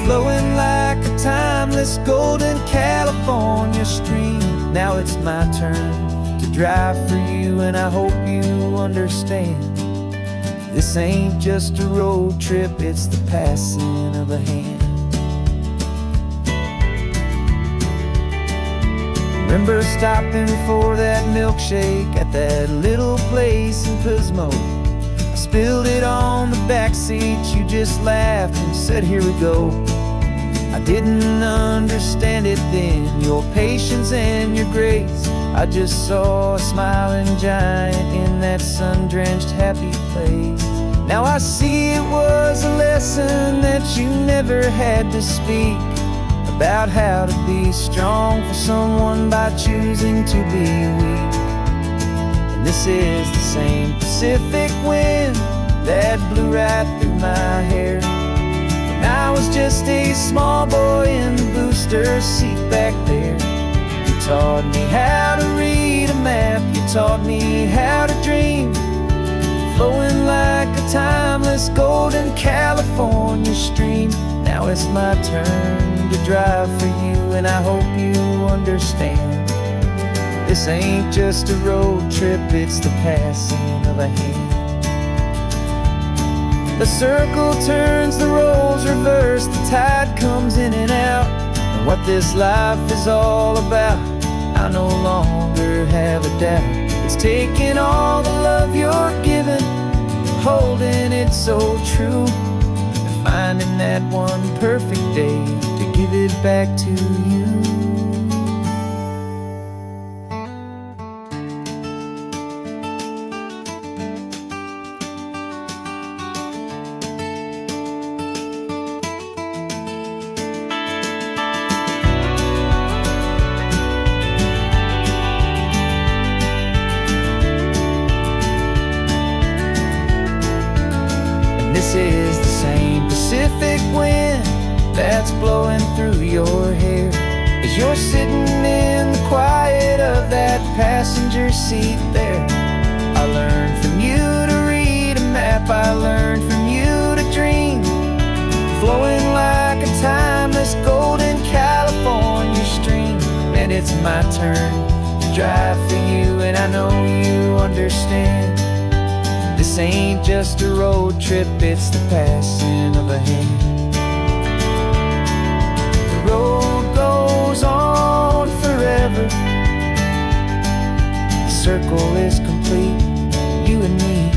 flowing like a timeless golden California stream. Now it's my turn to drive for you, and I hope you understand. This ain't just a road trip, it's the passing of a hand. Remember stopping for that milkshake at that little place in Pismo? I spilled it on the back seat, you just laughed and said, here we go. I didn't understand it then, your patience and your grace. I just saw a smiling giant in that sun-drenched happy place. Now I see it was a lesson that you never had to speak, about how to be strong for someone by choosing to be weak. And this is the same Pacific wind that blew right through my hair when I was just a small boy in the booster seat back there. You taught me how to read a map, you taught me how to dream, flowing like a timeless golden California stream. Now it's my turn to drive for you, and I hope you understand. This ain't just a road trip, it's the passing of a hand. The circle turns, the roles reverse, the tide comes in and out. And what this life is all about, I no longer have a doubt. It's taking all the love you're giving, holding it so true, and finding that one perfect day to give it back to you. This is the same Pacific wind that's blowing through your hair as you're sitting in the quiet of that passenger seat there. I learned from you to read a map, I learned from you to dream, flowing like a timeless golden California stream. And it's my turn to drive for you, and I know you understand. This ain't just a road trip, it's the passing of a hand. The road goes on forever, the circle is complete, you and me,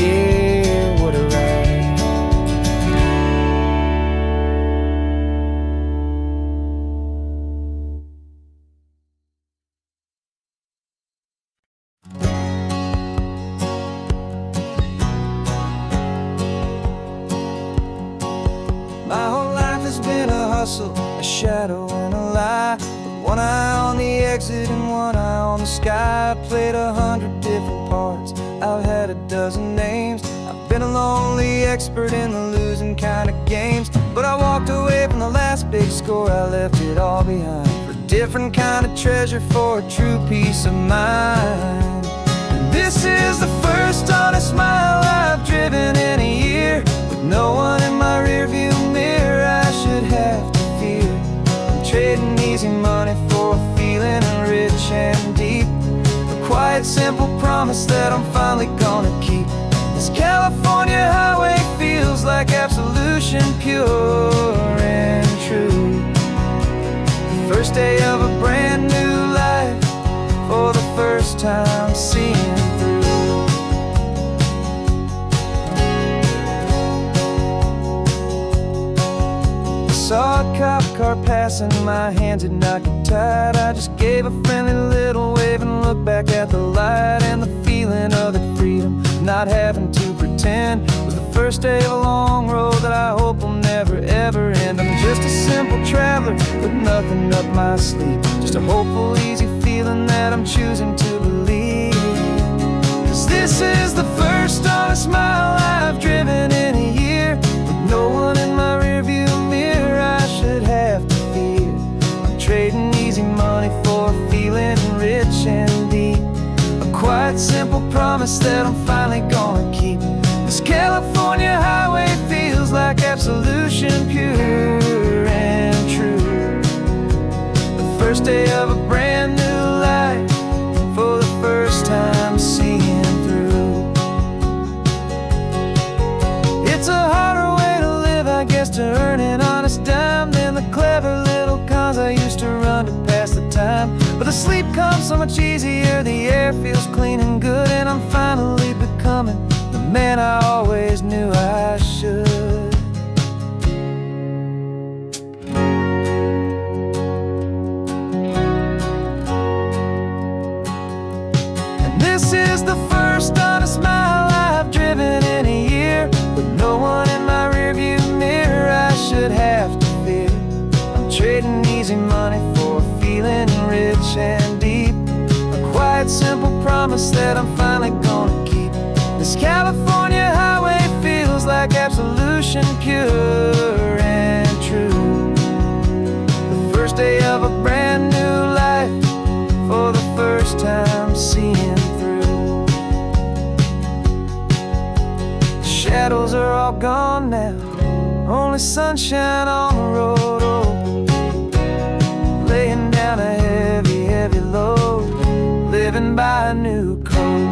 yeah, what a ride. My whole life has been a hustle, a shadow and a lie, with one eye on the exit and one eye on the sky. I played 100 different parts, I've had a dozen names. I've been a lonely expert in the losing kind of games, but I walked away from the last big score, I left it all behind for a different kind of treasure, for a true peace of mind. And this is the first honest mile I've driven in a year, with no one in my rearview mirror I should have to fear. I'm trading easy money for a feeling rich and deep, a quiet, simple promise that I'm finally gonna keep. This California highway feels like absolution, pure and true. The first day of a brand new life, for the first time seeing through. I saw a cop car passing, my hands had not got tied. I just gave a friendly little wave and looked back at the light, and the feeling of that freedom, not having to pretend, was the first day of a long road that I hope will never ever end. I'm just a simple traveler with nothing up my sleeve, just a hopeful, easy feeling that I'm choosing to believe. 'Cause this is the first honest mile I've driven in a year, with no one in my rearview mirror I should have to fear. I'm trading easy money for a feeling rich and deep, a quiet, simple promise that I'm finally gonna keep. This California highway feels like absolution, pure and true. The first day of a brand new life, for the first time seeing through. It's a harder way to live, I guess, to earn an honest dime than the clever little cons I used to run to pass the time. But the sleep comes so much easier, the air feels clean and good, and I'm finally becoming the man I always knew I should. And this is the first honest mile I've driven in a year, with no one in my rearview mirror I should have to fear. I'm trading easy money for a feeling rich and deep, a quiet, simple promise that I'm finally gonna keep. This California highway feels like absolution, pure and true. The first day of a brand new life, for the first time seeing through. The shadows are all gone now, only sunshine on the road. Oh, laying down a heavy, heavy load, living by a new code.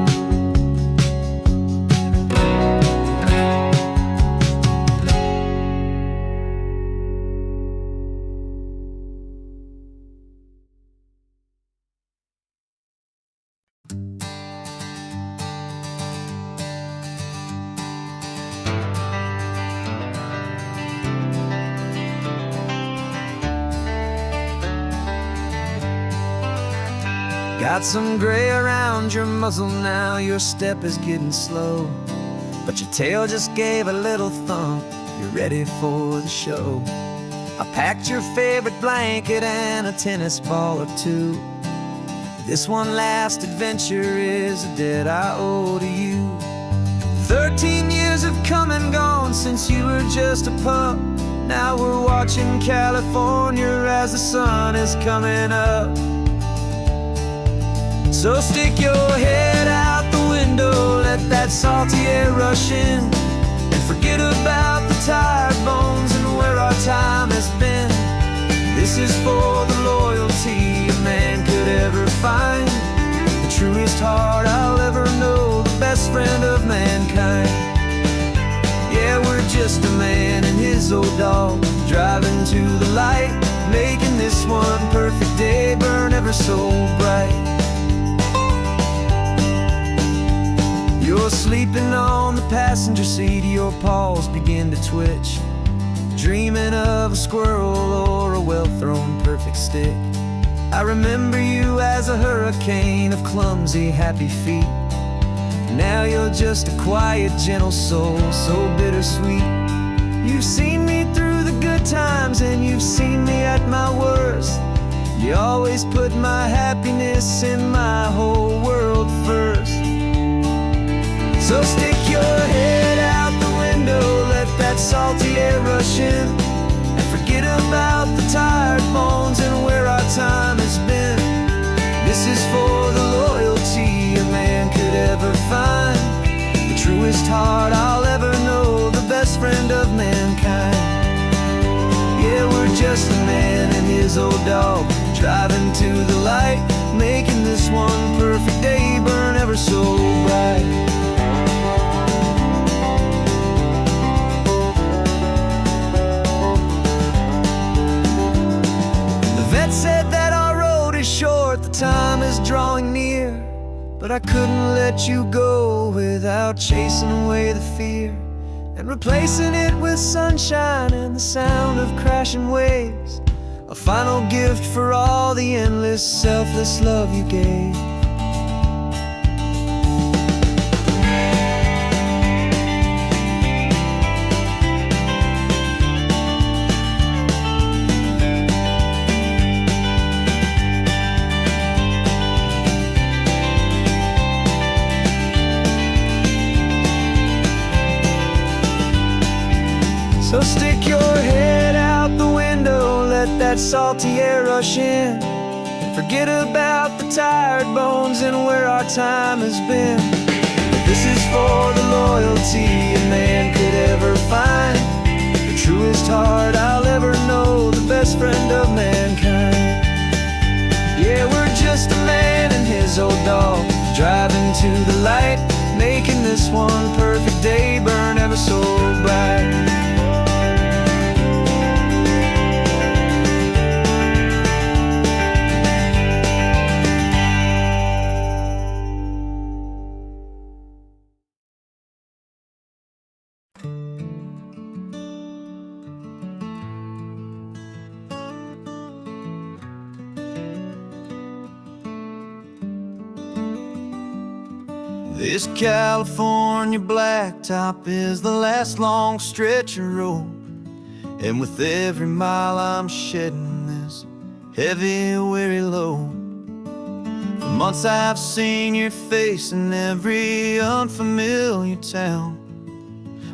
Got some gray around your muzzle now, your step is getting slow, but your tail just gave a little thump, you're ready for the show. I packed your favorite blanket and a tennis ball or two. This one last adventure is a debt I owe to you. 13 years have come and gone since you were just a pup. Now we're watching California as the sun is coming up. So stick your head out the window, let that salty air rush in, and forget about the tired bones and where our time has been. This is for the loyalty a man could ever find, the truest heart I'll ever know, the best friend of mankind. Yeah, we're just a man and his old dog, driving to the light, making this one perfect day burn ever so bright. You're sleeping on the passenger seat, your paws begin to twitch, dreaming of a squirrel or a well-thrown perfect stick. I remember you as a hurricane of clumsy, happy feet. Now you're just a quiet, gentle soul, so bittersweet. You've seen me through the good times and you've seen me at my worst. You always put my happiness in my whole world first. So stick your head out the window, let that salty air rush in, and forget about the time his old dog, driving to the light, making this one perfect day burn ever so bright. The vet said that our road is short, the time is drawing near, but I couldn't let you go without chasing away the fear and replacing it with sunshine and the sound of crashing waves. A final gift for all the endless, selfless love you gave. So stick your head out the window, let that salty air rush in, and forget about the tired bones and where our time has been. This is for the loyalty a man could ever find, the truest heart I'll ever know, the best friend of mankind. Yeah, we're just a man and his old dog, driving to the light, making this one perfect day burn ever so bright. This California blacktop is the last long stretch of road, and with every mile I'm shedding this heavy, weary load. For months I've seen your face in every unfamiliar town,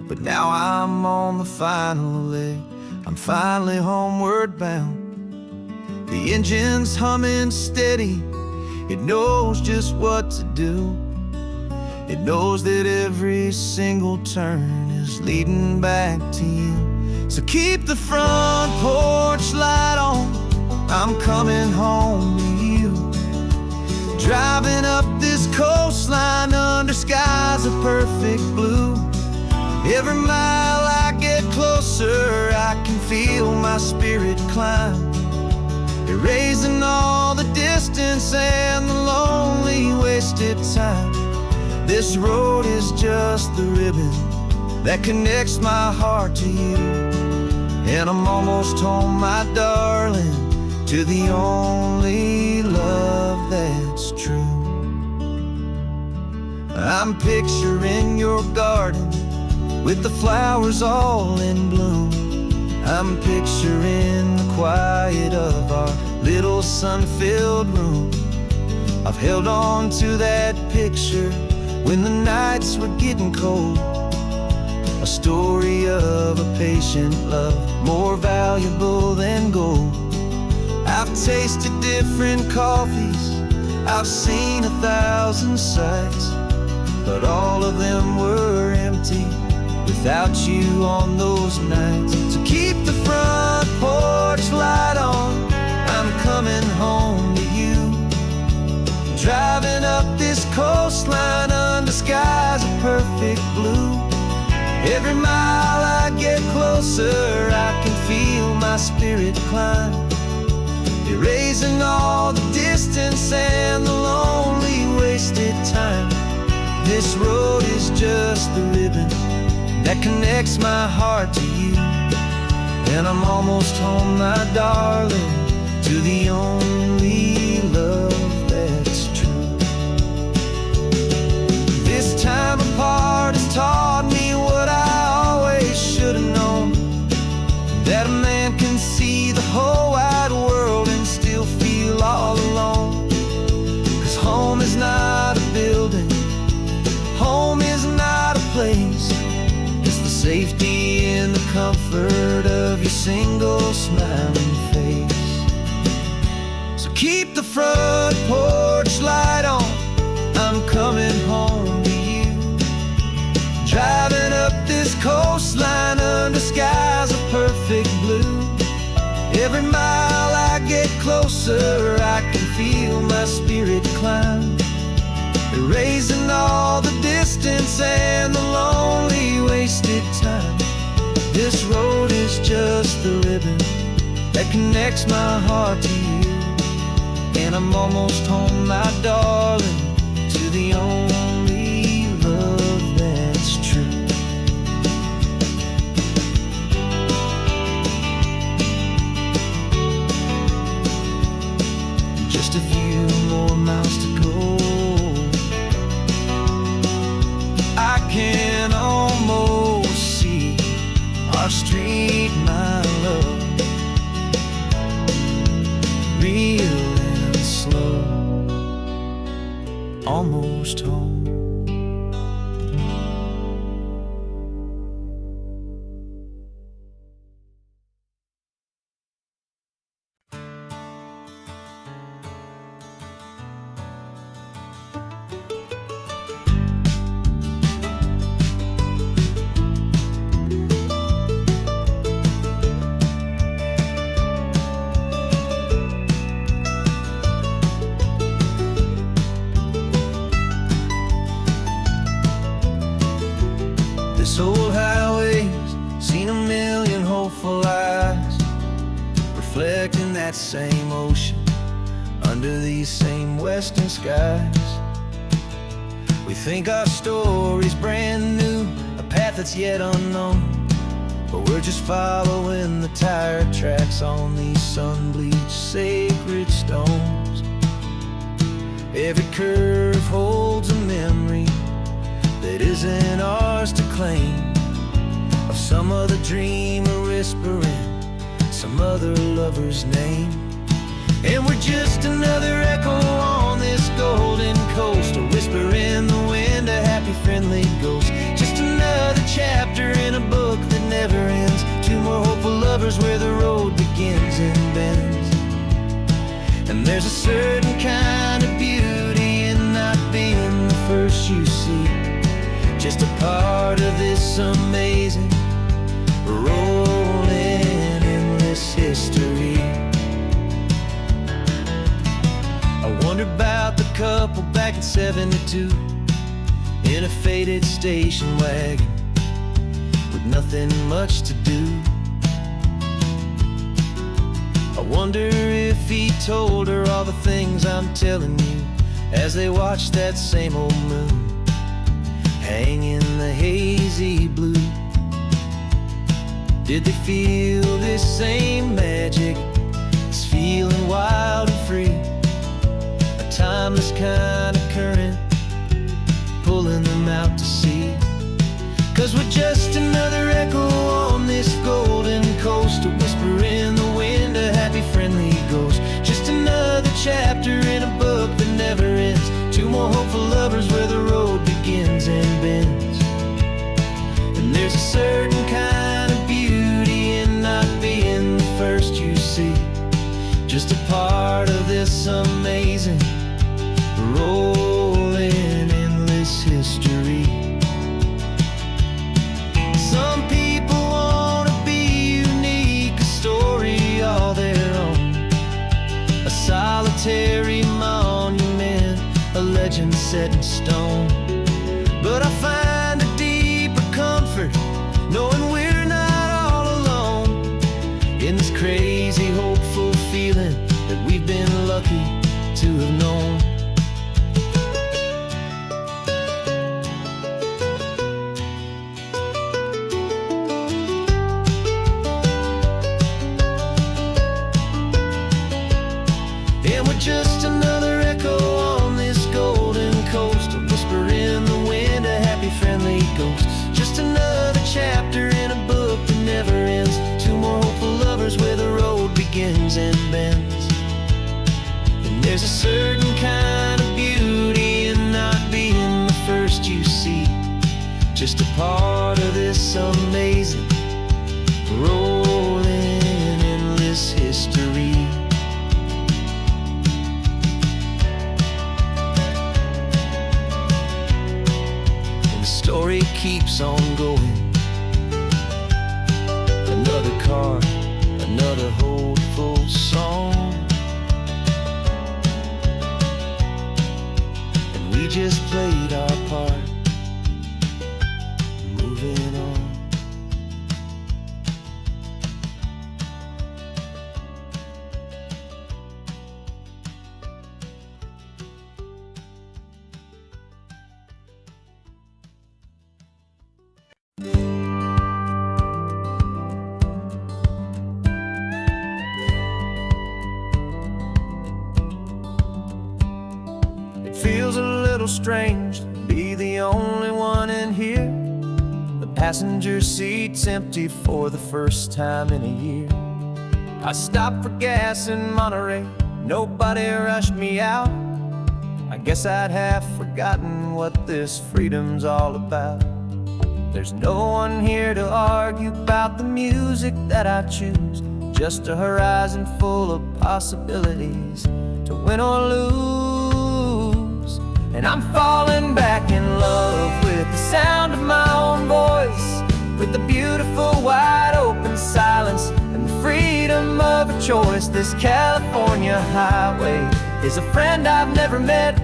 but now I'm on the final leg, I'm finally homeward bound. The engine's humming steady, it knows just what to do. It knows that every single turn is leading back to you. So keep the front porch light on, I'm coming home to you. Driving up this coastline under skies of perfect blue. Every mile I get closer, I can feel my spirit climb, erasing all the distance and the lonely wasted time. This road is just the ribbon that connects my heart to you, and I'm almost home, my darling, to the only love that's true. I'm picturing your garden with the flowers all in bloom. I'm picturing the quiet of our little sun-filled room. I've held on to that picture when the nights were getting cold, a story of a patient love, more valuable than gold. I've tasted different coffees, I've seen 1,000 sights, but all of them were empty without you on those nights. So keep the front porch light on, I'm coming home to you. Driving up this coastline under skies of perfect blue. Every mile I get closer, I can feel my spirit climb, erasing all the distance and the lonely wasted time. This road is just the ribbon that connects my heart to you, and I'm almost home, my darling, to the only love that's true. This time apart has taught me what I always should have known, that a man can see the whole wide world and still feel all alone. 'Cause home is not a building, home is not a place, it's the safety and the comfort of your single smiling face. So keep the front porch light on, I'm coming home to you. Driving up this coastline under skies of perfect blue. Every mile I get get closer, I can feel my spirit climb, erasing all the distance and the lonely wasted time. This road is just the ribbon that connects my heart to you, and I'm almost home, my darling, to the only love that's true. Just a few more miles to go, I can almost see our street, my love, real and slow, almost home. This old highway's seen a million hopeful eyes, reflecting that same ocean under these same western skies. We think our story's brand new, a path that's yet unknown, but we're just following the tire tracks on these sun-bleached sacred stones. Every curve holds a memory that isn't ours to claim, of some other dreamer whispering some other lover's name. And we're just another echo on this golden coast, a whisper in the wind, a happy friendly ghost. Just another chapter in a book that never ends, two more hopeful lovers where the road begins and bends. And there's a certain kind of beauty in not being the first you see, just a part of this amazing, rolling, endless history. I wonder about the couple back in '72 in a faded station wagon with nothing much to do. I wonder if he told her all the things I'm telling you as they watched that same old moon hang in the hazy blue. Did they feel this same magic, this feeling wild and free, a timeless kind of current pulling them out to sea? 'Cause we're just another echo on this golden coast, a whisper in the wind, a happy friendly ghost. Just another chapter in a book that never ends, two more hopeful lovers where the road begins and bends. And there's a certain kind of beauty in not being the first you see, just a part of this amazing, rolling, endless history. Some people want to be unique, a story all their own, a solitary monument, a legend set in stone. But I find a deeper comfort knowing we're not all alone in this crazy, hopeful feeling that we've been lucky to have known. And we're just another echo on this golden coast, a whisper in the wind, a happy friendly ghost. Just another chapter in a book that never ends, two more hopeful lovers where the road begins and bends. And there's a certain kind of beauty in not being the first you see, just a part of this amazing, rolling, endless history. Story keeps on going. Another car, another hopeful song. strange to be the only one in here. The passenger seat's empty for the first time in a year. I stopped for gas in Monterey, nobody rushed me out. I guess I'd half forgotten what this freedom's all about. There's no one here to argue about the music that I choose, just a horizon full of possibilities to win or lose. And I'm falling back in love with the sound of my own voice, with the beautiful wide open silence and the freedom of a choice. This California highway is a friend I've never met,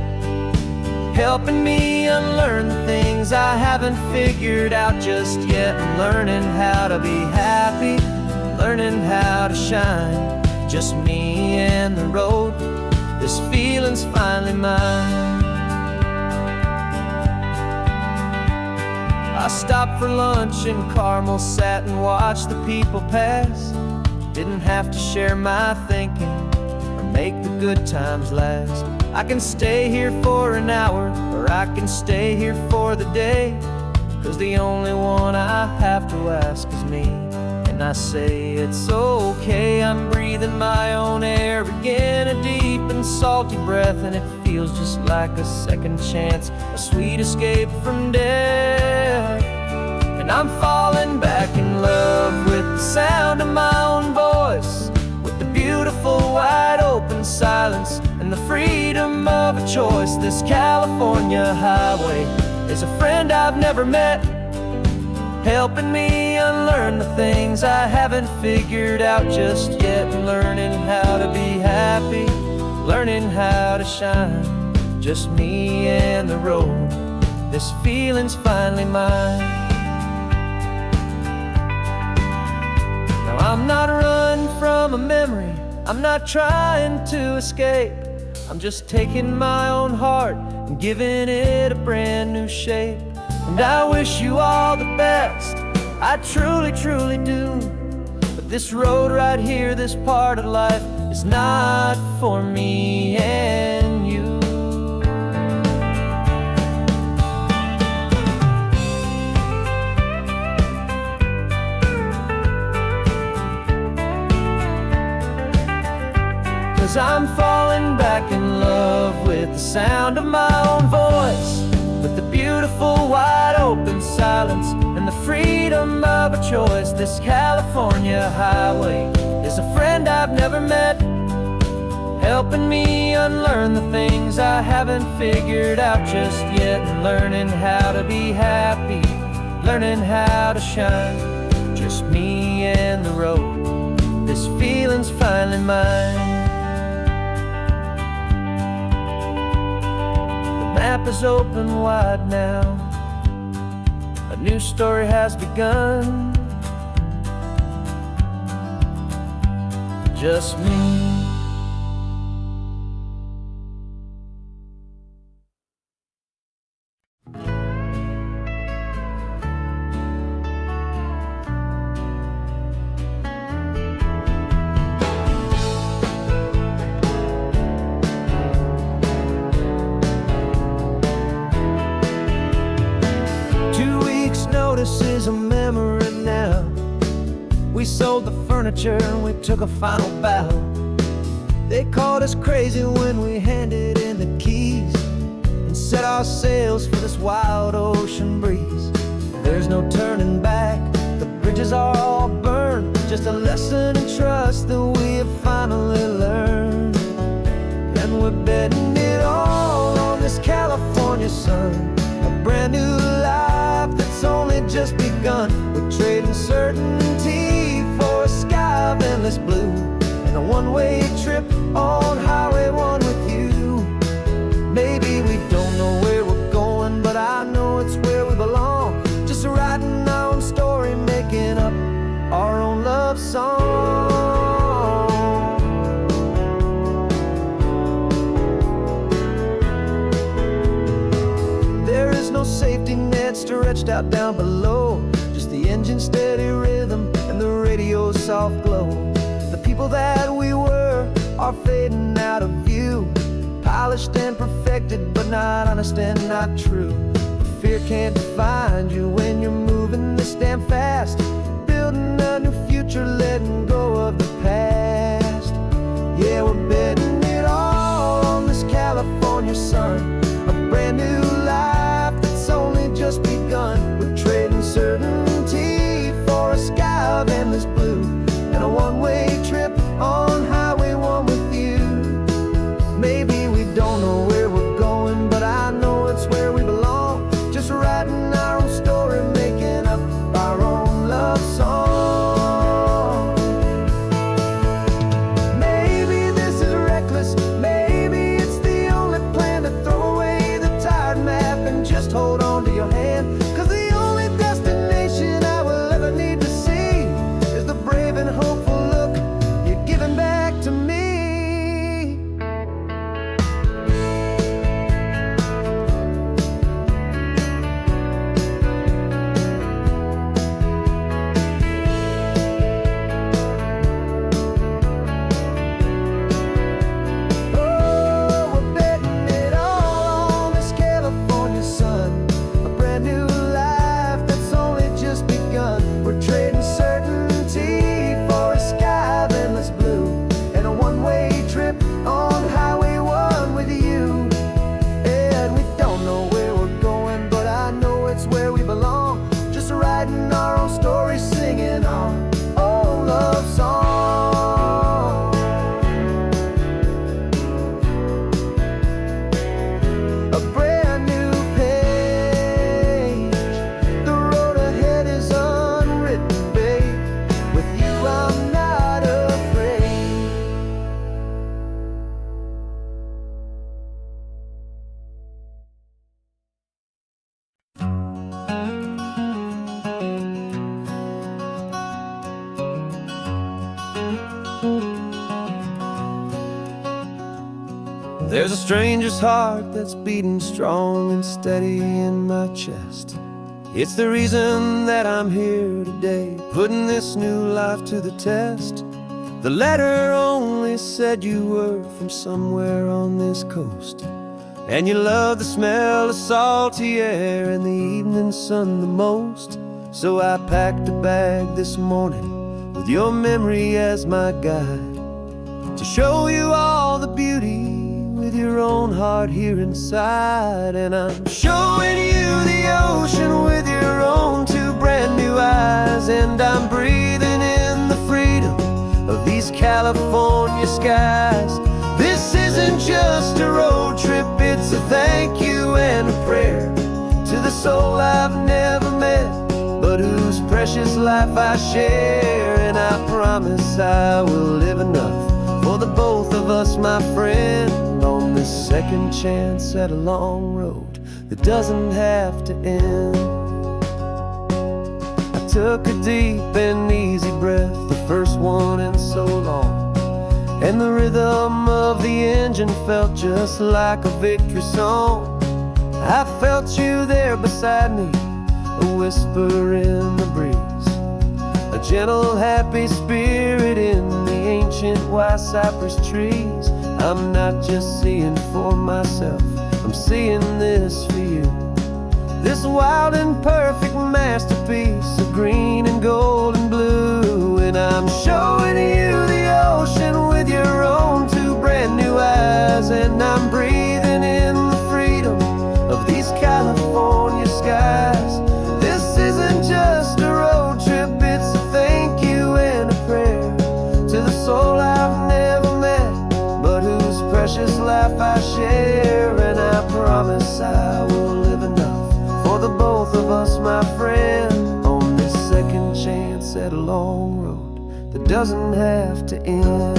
helping me unlearn the things I haven't figured out just yet. I'm learning how to be happy, learning how to shine, just me and the road. This feeling's finally mine. I stopped for lunch in Carmel, sat and watched the people pass. Didn't have to share my thinking or make the good times last. I can stay here for an hour, or I can stay here for the day, 'cause the only one I have to ask is me. And I say it's okay, I'm breathing my own air again, a deep and salty breath, and it feels just like a second chance, a sweet escape from death. And I'm falling back in love with the sound of my own voice, with the beautiful wide open silence and the freedom of a choice. This California highway is a friend I've never met, helping me unlearn the things I haven't figured out just yet. Learning how to be happy, learning how to shine, just me and the road. This feeling's finally mine. Now I'm not running from a memory, I'm not trying to escape. I'm just taking my own heart and giving it a brand new shape. And I wish you all the best, I truly, truly do. But this road right here, this part of life, is not for me and you. Cause I'm falling back in love with the sound of my own voice, with the beautiful wide open silence and the freedom of a choice. This California highway is a friend I've never met, helping me unlearn the things I haven't figured out just yet. And learning how to be happy, learning how to shine, just me and the road. This feeling's finally mine. The map is open wide now, a new story has begun, just me. This is a memory now. We sold the furniture and we took a final bow. They called us crazy when we handed in the keys and set our sails for this wild ocean breeze. There's no turning back, the bridges are all burned, just a lesson in trust that we have finally learned. And we're betting it all on this California sun, a brand new life that's only just begun. We're trading certainty for a sky of endless blue, and a one-way trip on Highway 1 with you. Maybe we don't know where we're going, but I know it's where we belong. Just writing our own story, making up our own love song. There is no safety net stretched out down below, just the engine's steady rhythm and the radio's soft glow. The people that we were are fading out of view, polished and perfected, but not honest and not true. Fear can't define you when you're moving this damn fast, building a new future, letting go of the past. Yeah, we're betting it all on this California sun, a brand new life that's only just begun. We're trading certainty for a sky of endless blue, and a one-way trip on Highway 1 with you. Maybe we don't know where we're going, but I know it's where we belong. Just writing our own story, making up our own love song. Maybe this is reckless, maybe it's the only plan to throw away the tired map and just hold on to your hand. 'Cause the only destination I will ever need to see is the brave and hopeful look you're giving back to me. There's a stranger's heart that's beating strong and steady in my chest. It's the reason that I'm here today, putting this new life to the test. The letter only said you were from somewhere on this coast, and you love the smell of salty air and the evening sun the most. So I packed a bag this morning with your memory as my guide, to show you all the beauty with your own heart here inside. And I'm showing you the ocean with your own two brand new eyes, and I'm breathing in the freedom of these California skies. This isn't just a road trip, it's a thank you and a prayer to the soul I've never met, but whose precious life I share. And I promise I will live enough for the both of us, my friend, on this second chance at a long road that doesn't have to end. I took a deep and easy breath, the first one in so long, and the rhythm of the engine felt just like a victory song. I felt you there beside me, a whisper in the breeze, a gentle happy spirit in the ancient white cypress trees. I'm not just seeing for myself, I'm seeing this for you, this wild and perfect masterpiece of green and gold and blue. And I'm showing you the ocean with your own two brand new eyes, and I'm breathing in the freedom of these California skies. This isn't just a road trip, it's a thank you and a prayer to the soul I've never met, but whose precious life I share. And I promise I will live enough for the both of us, my friend, on this second chance at a long road that doesn't have to end.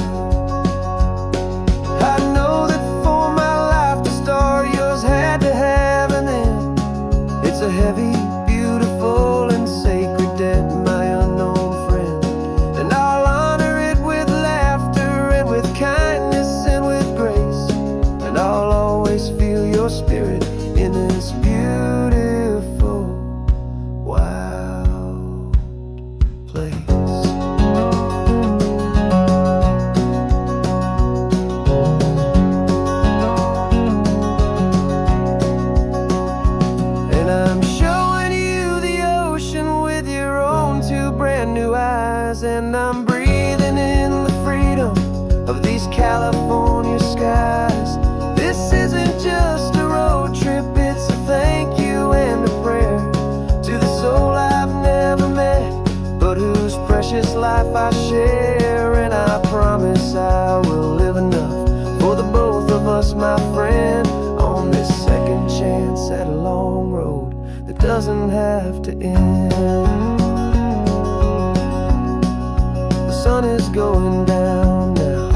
I know that for my life to start, yours had to have an end. It's a heavy, beautiful, and sacred debt, my unknown friend, and I'll honor it with laughter and with kindness and with grace, and I'll always feel your spirit in this beautiful, wild place. there, and I promise I will live enough for the both of us, my friend, on this second chance at a long road that doesn't have to end. The sun is going down now.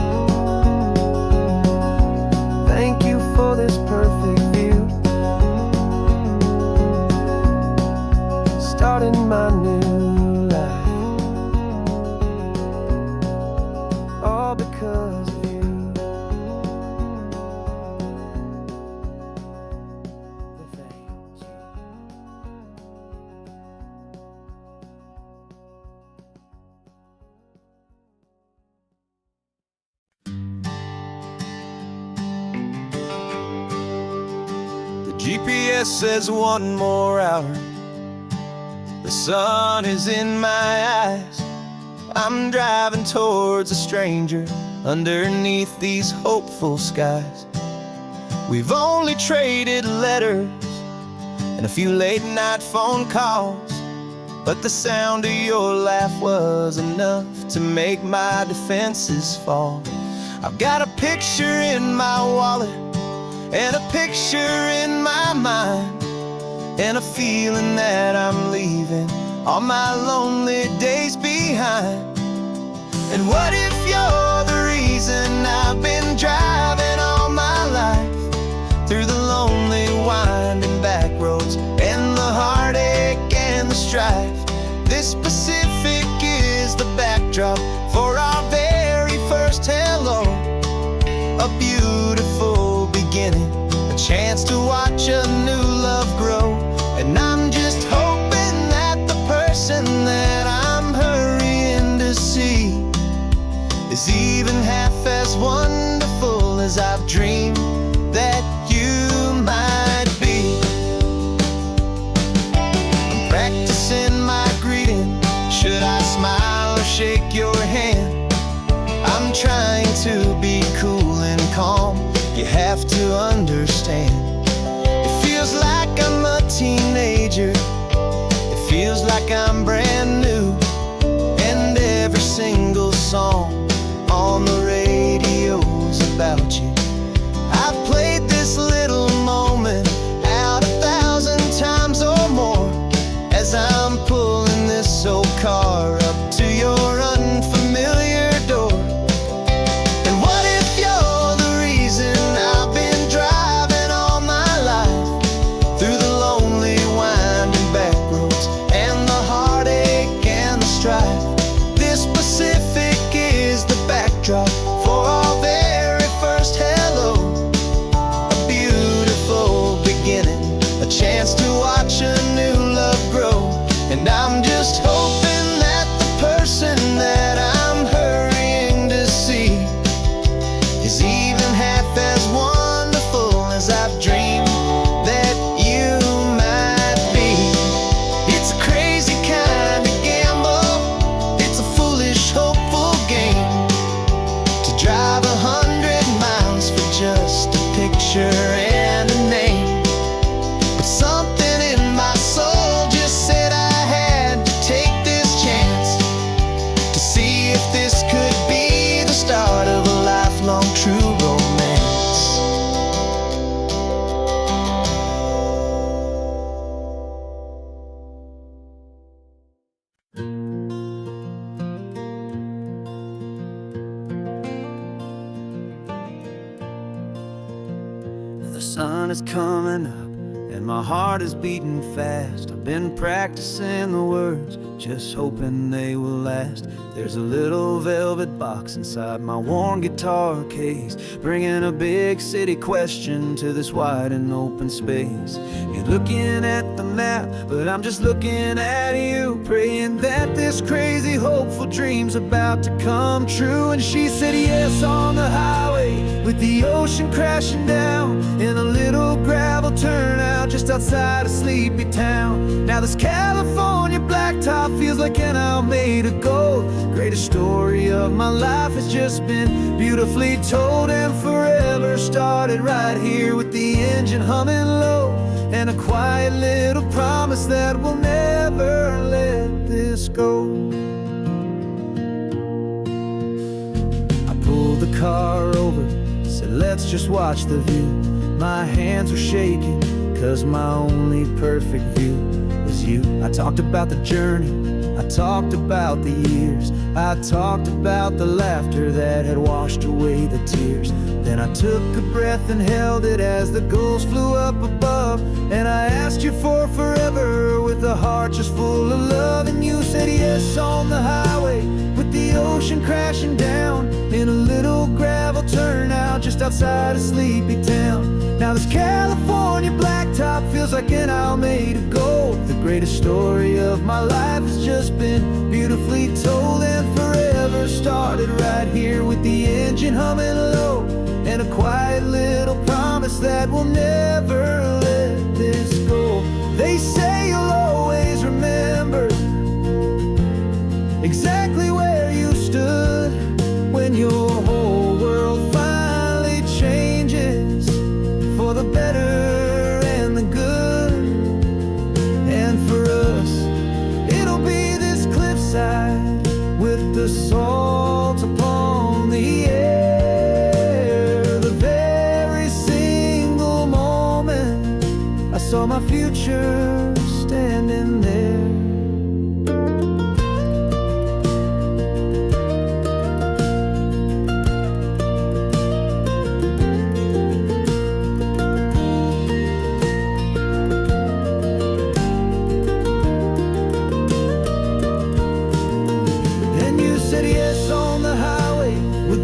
Thank you for this perfect view, starting my new life, all because of you. Thank you. The GPS says one more hour. The sun is in my eyes. I'm driving towards a stranger underneath these hopeful skies. We've only traded letters and a few late night phone calls, but the sound of your laugh was enough to make my defenses fall. I've got a picture in my wallet and a picture in my mind, and a feeling that I'm leaving all my lonely days behind. And what if you're the reason I've been driving all my life, through the lonely winding back roads and the heartache and the strife? This Pacific is the backdrop for our very first hello, a beautiful beginning, a chance to watch a new love grow. And I'm just hoping that the person that I'm hurrying to see is even half as wonderful as I've dreamed that you might be. I'm practicing my greeting. Should I smile or shake your hand? I'm trying to be cool and calm. You have to understand. It feels like I'm a teenager. It feels like I'm brand new. And every single song on the radio's about you. I've played this little moment out 1,000 times or more, as I'm pulling this old car up to your unfamiliar door. And what if you're the reason I've been driving all my life, through the lonely winding back roads and the heartache and the strife? This Pacific is the backdrop for our very first hello, a beautiful beginning, a chance to watch a new love grow. And I'm just hoping that the person that I'm hurrying to see is even half as wonderful as I've dreamed that you might be. It's a crazy kind of gamble. It's a foolish, hopeful game to drive 100 miles for just a picture and a name. But something in my soul just said I had to take this chance to see if this could be the start of a lifelong true romance. The sun is coming up and my heart is beating fast. I've been practicing the words, just hoping they will last. There's a little velvet box inside my worn guitar case, bringing a big city question to this wide and open space. You're looking at the map, but I'm just looking at you, praying that this crazy hopeful dream's about to come true. And she said yes on the highway, with the ocean crashing down in a little gravel turnout just outside a sleepy town. Now this California blacktop feels like an owl made of gold. Greatest story of my life has just been beautifully told, and forever started right here with the engine humming low, and a quiet little promise that we'll never let this go. pulled the car over, said let's just watch the view. My hands were shaking, cause my only perfect view was you. I talked about the journey, I talked about the years, I talked about the laughter that had washed away the tears. Then I took a breath and held it as the gulls flew up above. And I asked you for forever with a heart just full of love. And you said yes on the highway with the ocean crashing down in a little gravel turnout just outside of sleepy town. Now this California blacktop feels like an Isle made of gold. The greatest story of my life has just been beautifully told. And forever started right here with the engine humming low, and a quiet little promise that we'll never let this go. They say you'll always remember exactly where you stood when your whole world finally changes for the better and the good. And for us, it'll be this cliffside with the salt upon the air. The very single moment I saw my future standing there.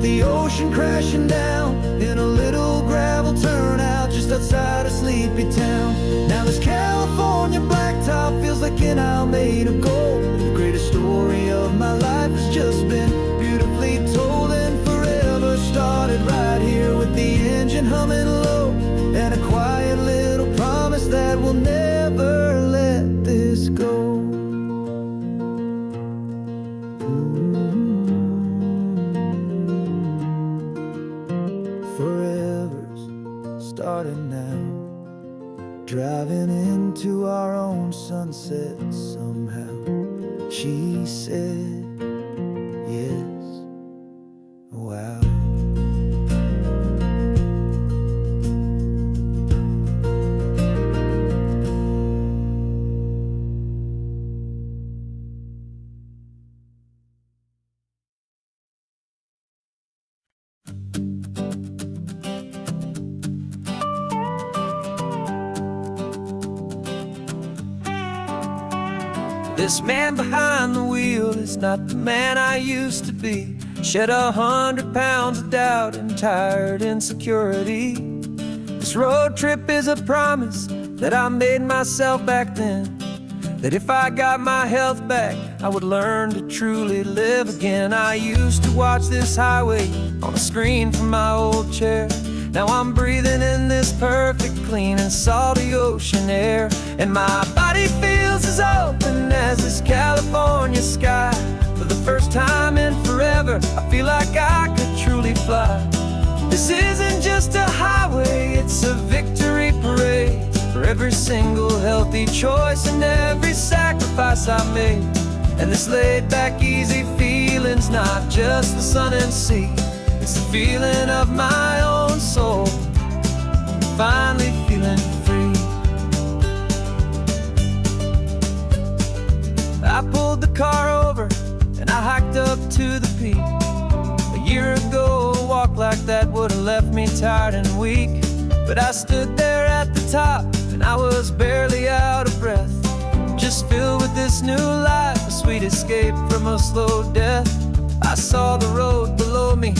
The ocean crashing down in a little gravel turnout just outside of sleepy town. Now this California blacktop feels like an Isle made of gold. The greatest story of my life has just been beautifully told. And forever started right here with the engine humming low, and a quiet little promise that we'll never let this go. Forever's started now, driving into our own sunset somehow. She said yes, wow. This man behind the wheel is not the man I used to be. Shed 100 pounds of doubt and tired insecurity. This road trip is a promise that I made myself back then, that if I got my health back, I would learn to truly live again. I used to watch this highway on a screen from my old chair. Now I'm breathing in this perfect, clean and salty ocean air. And my body feels as open as this California sky. For the first time in forever, I feel like I could truly fly. This isn't just a highway, it's a victory parade for every single healthy choice and every sacrifice I made. And this laid back, easy feeling's not just the sun and sea, it's the feeling of my own soul, finally feeling free. I pulled the car over and I hiked up to the peak. A year ago, a walk like that would have left me tired and weak. But I stood there at the top and I was barely out of breath, just filled with this new life, a sweet escape from a slow death. I saw the road below me,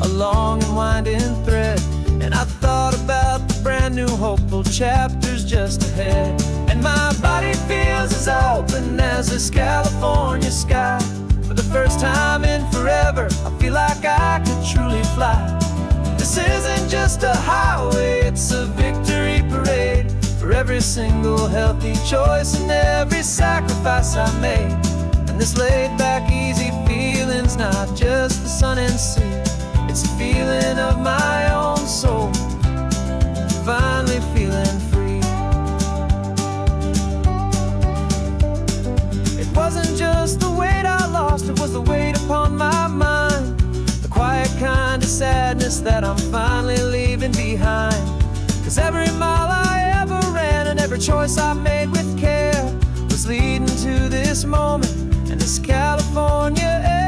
a long and winding thread, and I thought about the brand new hopeful chapters just ahead. And my body feels as open as this California sky. For the first time in forever, I feel like I could truly fly. This isn't just a highway, it's a victory parade for every single healthy choice and every sacrifice I made. And this laid back, easy feeling's not just the sun and sea, it's a feeling of my own soul, finally feeling free. It wasn't just the weight I lost, it was the weight upon my mind, the quiet kind of sadness that I'm finally leaving behind. 'Cause every mile I ever ran and every choice I made with care was leading to this moment and this California air.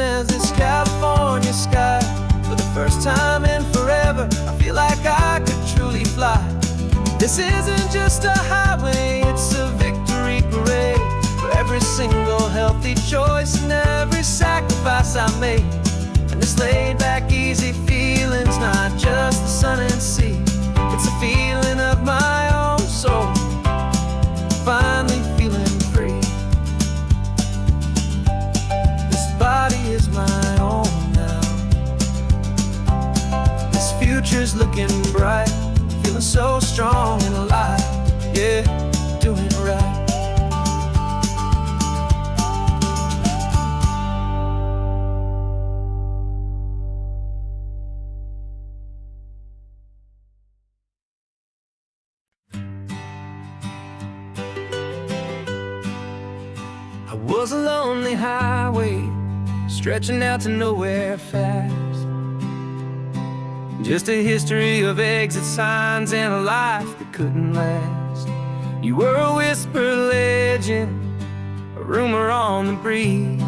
As this California sky, for the first time in forever, I feel like I could truly fly. This isn't just a highway, it's a victory parade for every single healthy choice and every sacrifice I made. And this laid back easy feeling's not just the sun and sea, it's a feeling of my own soul, finally feeling free. Body is my own now. This future's looking bright, feeling so strong and alive. Yeah, doing right. I was a lonely highway, stretching out to nowhere fast. Just a history of exit signs and a life that couldn't last. You were a whisper legend, a rumor on the breeze,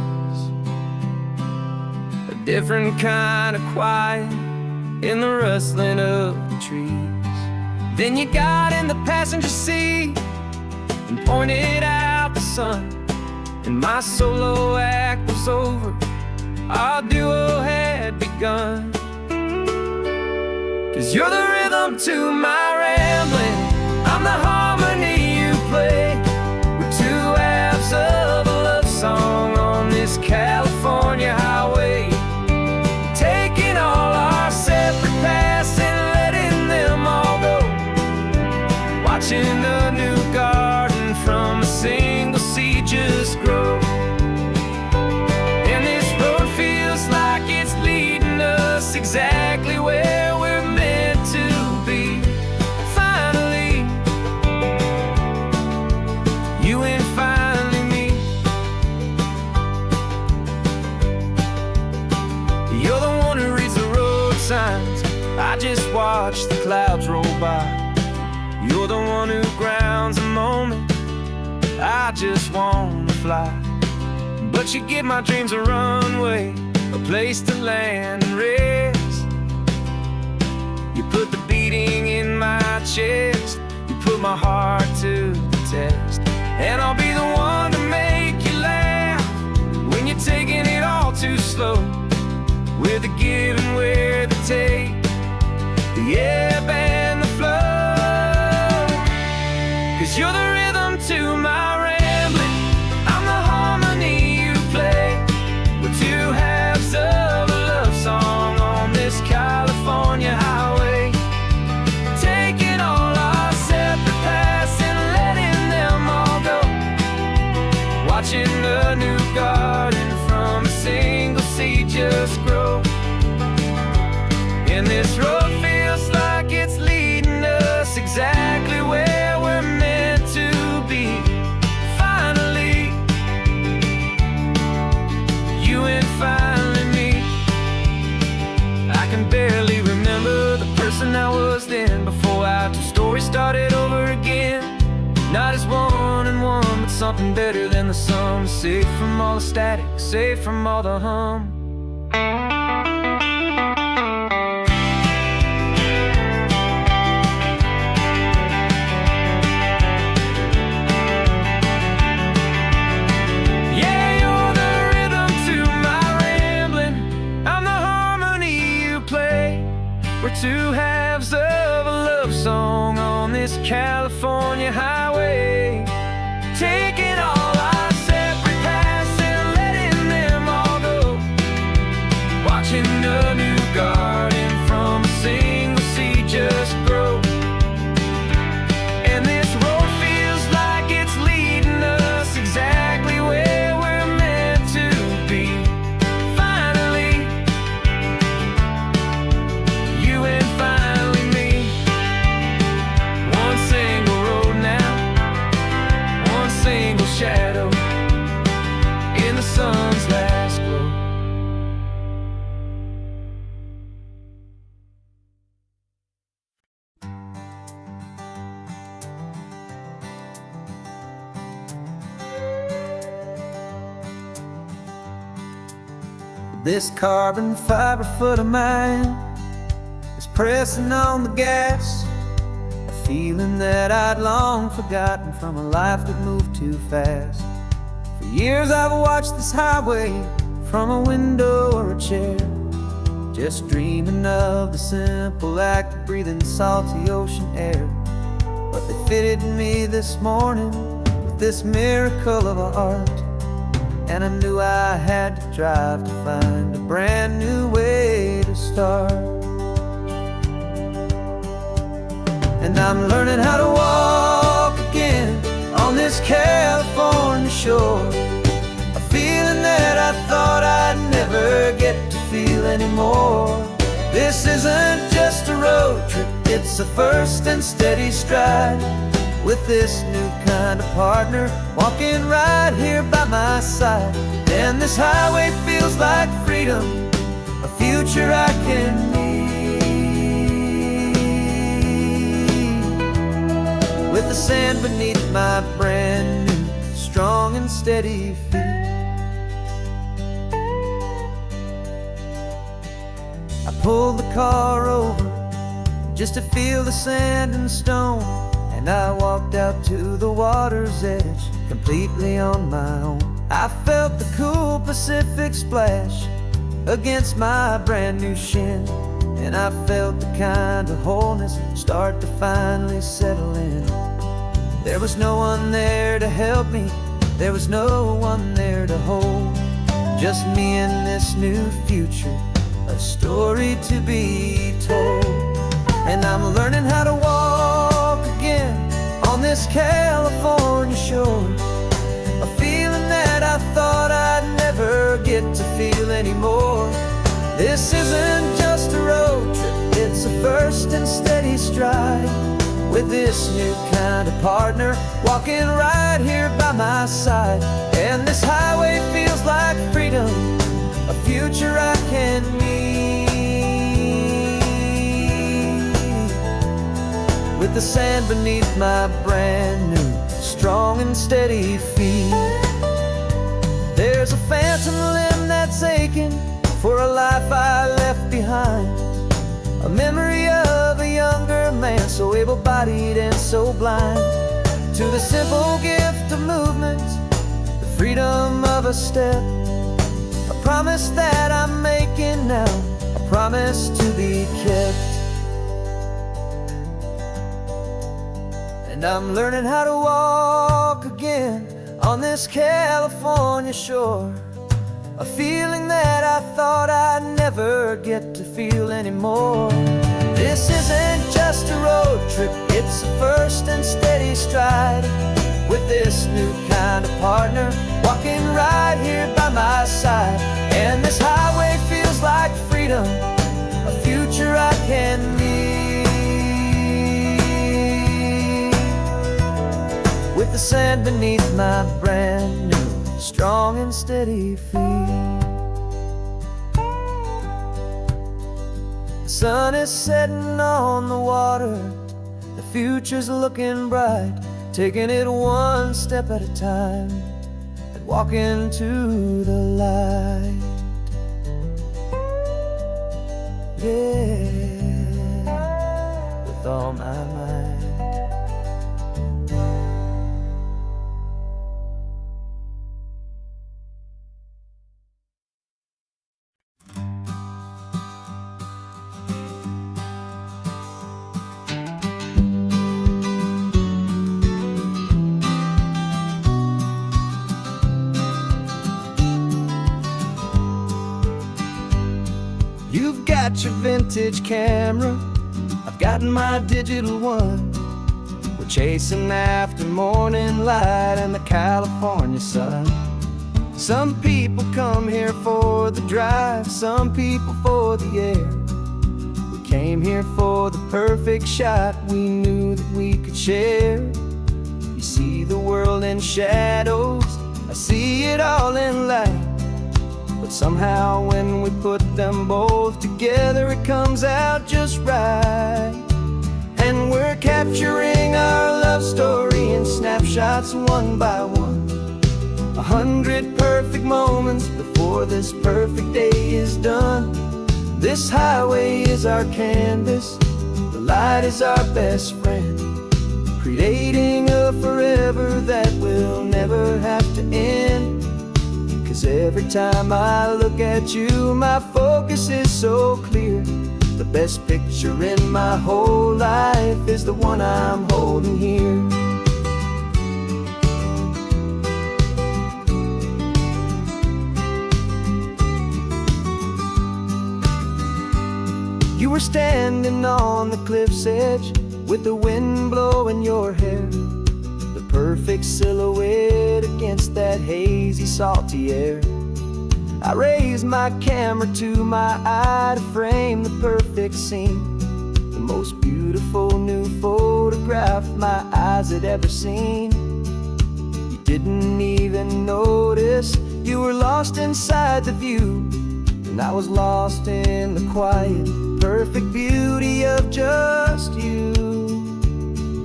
a different kind of quiet in the rustling of the trees. Then you got in the passenger seat and pointed out the sun, and my solo act was over, our duo had begun. 'Cause you're the rhythm to my rambling, I'm the harmony you play. We're two halves of a love song on this California highway, taking all our separate paths and letting them all go, watching a new garden from a single seed just grow. Exactly where we're meant to be. Finally, you and finally me. You're the one who reads the road signs, I just watch the clouds roll by. You're the one who grounds the moment, I just wanna fly. But you give my dreams a runway, a place to land and rest. You put the beating in my chest, you put my heart to the test. And I'll be the one to make you laugh when you're taking it all too slow. We're the give and we're the take, the ebb and the flow. 'Cause you're the rhythm to my rambling, I'm the harmony you play. We're two halves of a love song on this California highway, taking all our separate paths and letting them all go, watching a new garden from a single seed just grow. And this road feels like it's leading us exactly where we're meant to be. Finally, you and finally me. I can barely remember the person I was then, before our two stories started over again. Not as one and one, but something better than the sum. Safe from all the static, safe from all the hum. We're two halves of a love song on this California highway, taking all our separate paths and letting them all go, This carbon fiber foot of mine is pressing on the gas, a feeling that I'd long forgotten from a life that moved too fast. For years I've watched this highway from a window or a chair, just dreaming of the simple act of breathing salty ocean air. But they fitted me this morning with this miracle of art, and I knew I had to drive to find a brand new way to start. And I'm learning how to walk again on this California shore, a feeling that I thought I'd never get to feel anymore. This isn't just a road trip, it's a first and steady stride, with this new kind of partner walking right here by my side. And this highway feels like freedom, a future I can need, with the sand beneath my brand new, strong and steady feet. I pulled the car over just to feel the sand and stone, and I walked out to the water's edge completely on my own. I felt the cool Pacific splash against my brand new shin, and I felt the kind of wholeness start to finally settle in. There was no one there to help me, there was no one there to hold, just me and this new future, a story to be told. And I'm learning how to walk again on this California shore, a feeling that I thought I'd never get to feel anymore. This isn't just a road trip, it's a first and steady stride, with this new kind of partner walking right here by my side. And this highway feels like freedom, a future I can need, with the sand beneath my brand new, strong and steady feet. There's a phantom limb that's aching for a life I left behind, a memory of a younger man, so able-bodied and so blind, to the simple gift of movement, the freedom of a step, a promise that I'm making now, a promise to be kept. And I'm learning how to walk again on this California shore, a feeling that I thought I'd never get to feel anymore. This isn't just a road trip, it's a first and steady stride, with this new kind of partner walking right here by my side. And this highway feels like freedom, a future I can need, with the sand beneath my brand new, strong and steady feet. The sun is setting on the water, the future's looking bright, taking it one step at a time and walking to the light. Yeah, with all my might. You've got your vintage camera, I've got my digital one. We're chasing after morning light and the California sun. Some people come here for the drive, some people for the air. We came here for the perfect shot we knew that we could share. You see the world in shadows, I see it all in light. But somehow when we put them both together, it comes out just right. And we're capturing our love story in snapshots one by one, 100 perfect moments before this perfect day is done. This highway is our canvas, the light is our best friend, creating a forever that will never have to end. 'Cause every time I look at you, my focus is so clear. The best picture in my whole life is the one I'm holding here. You were standing on the cliff's edge with the wind blowing your hair, the perfect silhouette against that hazy, salty air. I raised my camera to my eye to frame the perfect scene, the most beautiful new photograph my eyes had ever seen. You didn't even notice you were lost inside the view, and I was lost in the quiet, perfect beauty of just you.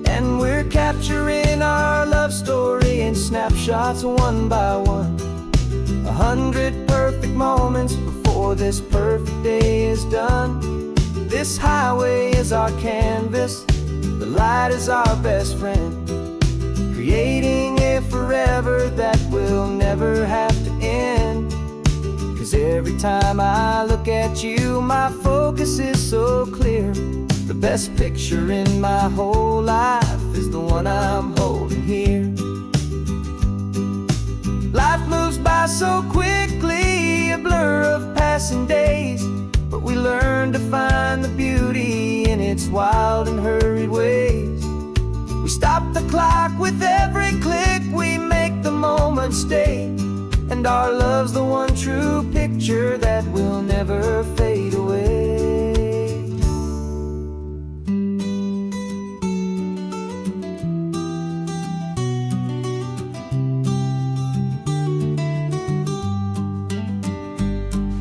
And we're capturing our love story in snapshots one by one. 100 perfect moments before this perfect day is done. This highway is our canvas, the light is our best friend, creating a forever that will never have to end. 'Cause every time I look at you, my focus is so clear. The best picture in my whole life is the one I'm holding here. Life moves by so quickly, a blur of passing days, but we learn to find the beauty in its wild and hurried ways. We stop the clock with every click, we make the moment stay, and our love's the one true picture that will never fade away.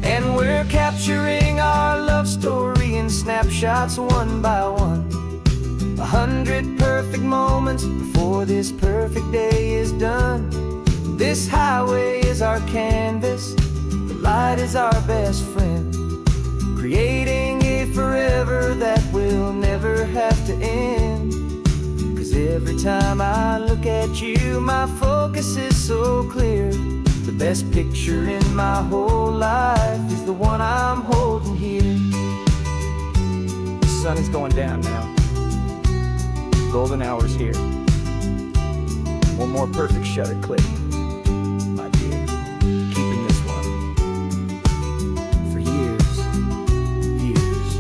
And we're capturing our love story in snapshots one by one. 100 perfect moments before this perfect day is done. This highway is our canvas, the light is our best friend, creating a forever that will never have to end. 'Cause every time I look at you, my focus is so clear. The best picture in my whole life is the one I'm holding here. The sun is going down now. Golden hour's here. One more perfect shutter click, my dear. Keeping this one for years, years.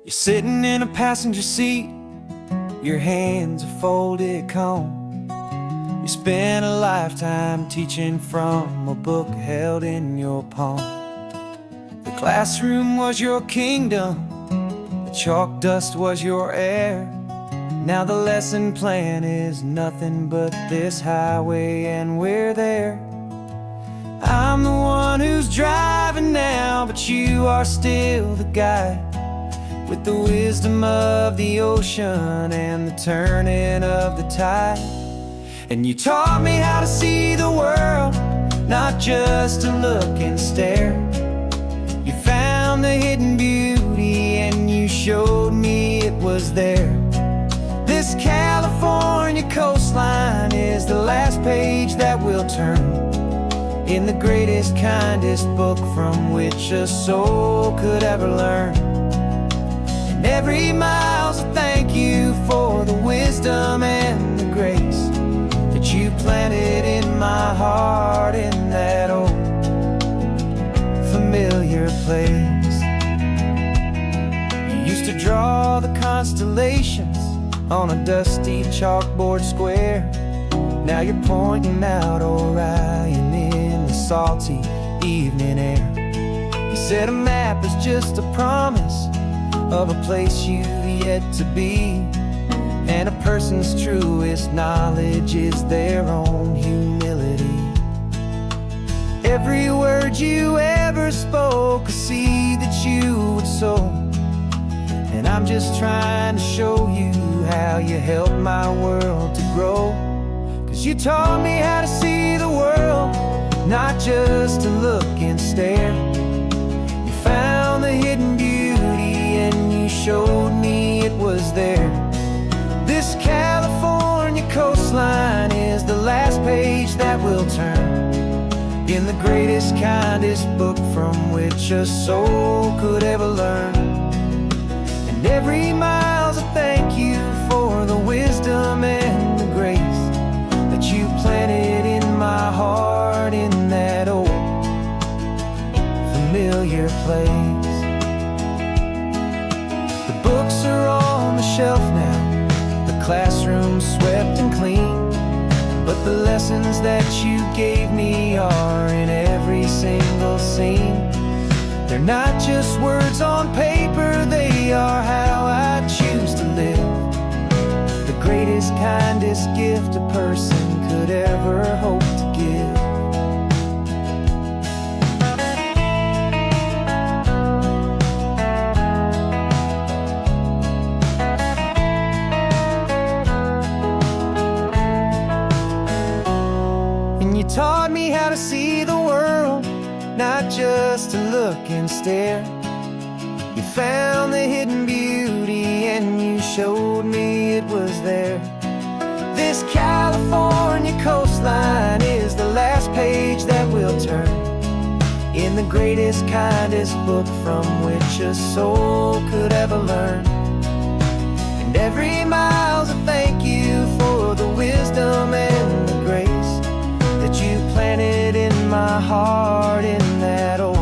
You're sitting in a passenger seat, your hands are folded calm. You spent a lifetime teaching from a book held in your palm. The classroom was your kingdom, the chalk dust was your air. Now the lesson plan is nothing but this highway, and we're there. I'm the one who's driving now, but you are still the guide, with the wisdom of the ocean and the turning of the tide. And you taught me how to see the world, not just to look and stare. You found the hidden beauty and you showed me it was there. This California coastline is the last page that we'll turn in the greatest, kindest book from which a soul could ever learn. Every mile's a thank you for the wisdom and the grace that you planted in my heart in that old familiar place. You used to draw the constellations on a dusty chalkboard square. Now you're pointing out Orion in the salty evening air. You said a map is just a promise of a place you've yet to be. And a person's truest knowledge is their own humility. Every word you ever spoke, a seed that you would sow. And I'm just trying to show you how you helped my world to grow. 'Cause you taught me how to see the world, not just to look and stare. You found the hidden beauty and you showed me it was there. This California coastline is the last page that we'll turn in the greatest, kindest book from which a soul could ever learn. And every mile's a thank you for the wisdom and the grace that you planted in my heart in that old familiar place. The books are on the shelf now, the classroom swept and clean, but the lessons that you gave me are in every single scene. They're not just words on paper, they are how I choose to live. The greatest, kindest gift a person could ever hope to give. Taught me how to see the world, not just to look and stare. You found the hidden beauty and you showed me it was there. This California coastline is the last page that we'll turn in the greatest, kindest book from which a soul could ever learn. And every mile's a thank you for the wisdom and the grace that you planted in my heart in that old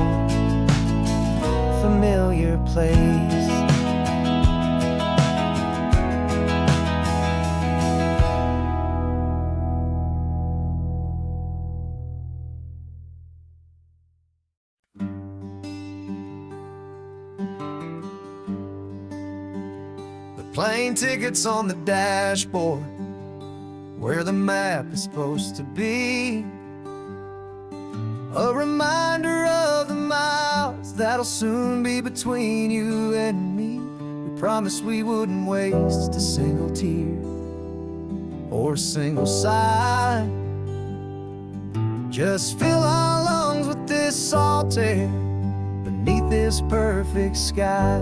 familiar place. The plane tickets on the dashboard, where the map is supposed to be. A reminder of the miles that'll soon be between you and me. We promised we wouldn't waste a single tear or a single sigh. Just fill our lungs with this salt air beneath this perfect sky.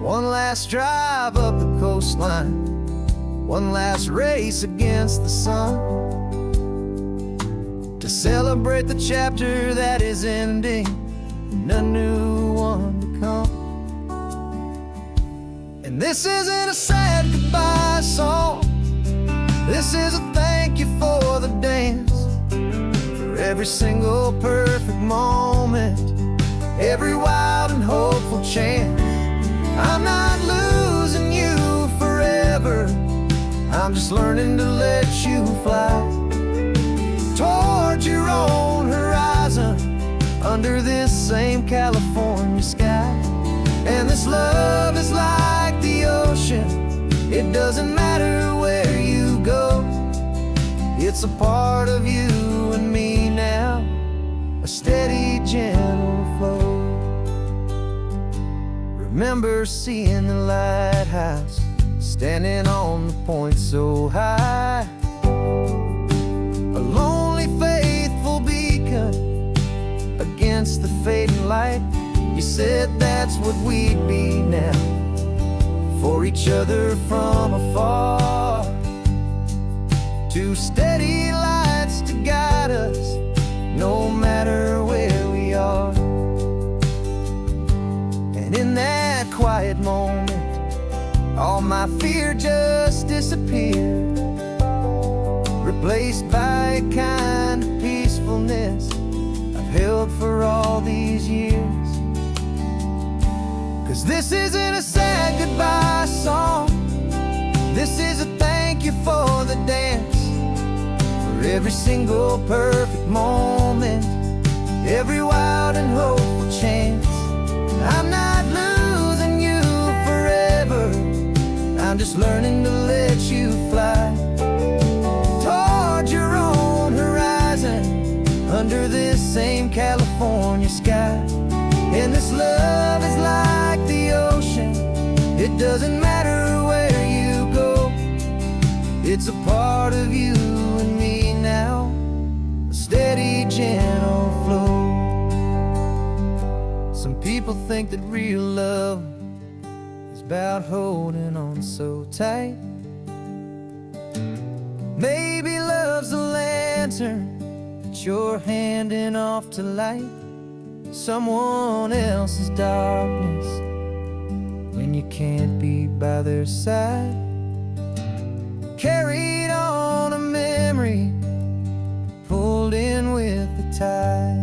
One last drive up the coastline, one last race against the sun, to celebrate the chapter that is ending and a new one to come. And this isn't a sad goodbye song, this is a thank you for the dance, for every single perfect moment, every wild and hopeful chance. I'm not losing you forever, I'm just learning to let you fly toward your own horizon, under this same California sky. And this love is like the ocean, it doesn't matter where you go, it's a part of you and me now, a steady, gentle flow. Remember seeing the lighthouse, standing on the point so high, a lonely, faithful beacon against the fading light. You said that's what we'd be now, for each other from afar. Two steady lights to guide us, no matter where we are. And in that quiet moment, all my fear just disappeared, replaced by a kind of peacefulness I've held for all these years. 'Cause this isn't a sad goodbye song, this is a thank you for the dance, for every single perfect moment, every wild and hopeful chance. I'm not losing just learning to let you fly toward your own horizon, under this same California sky. And this love is like the ocean, it doesn't matter where you go, it's a part of you and me now, a steady, gentle flow. Some people think that real love is about holding on so tight. Maybe love's a lantern that you're handing off to light someone else's darkness when you can't be by their side. Carried on a memory, pulled in with the tide.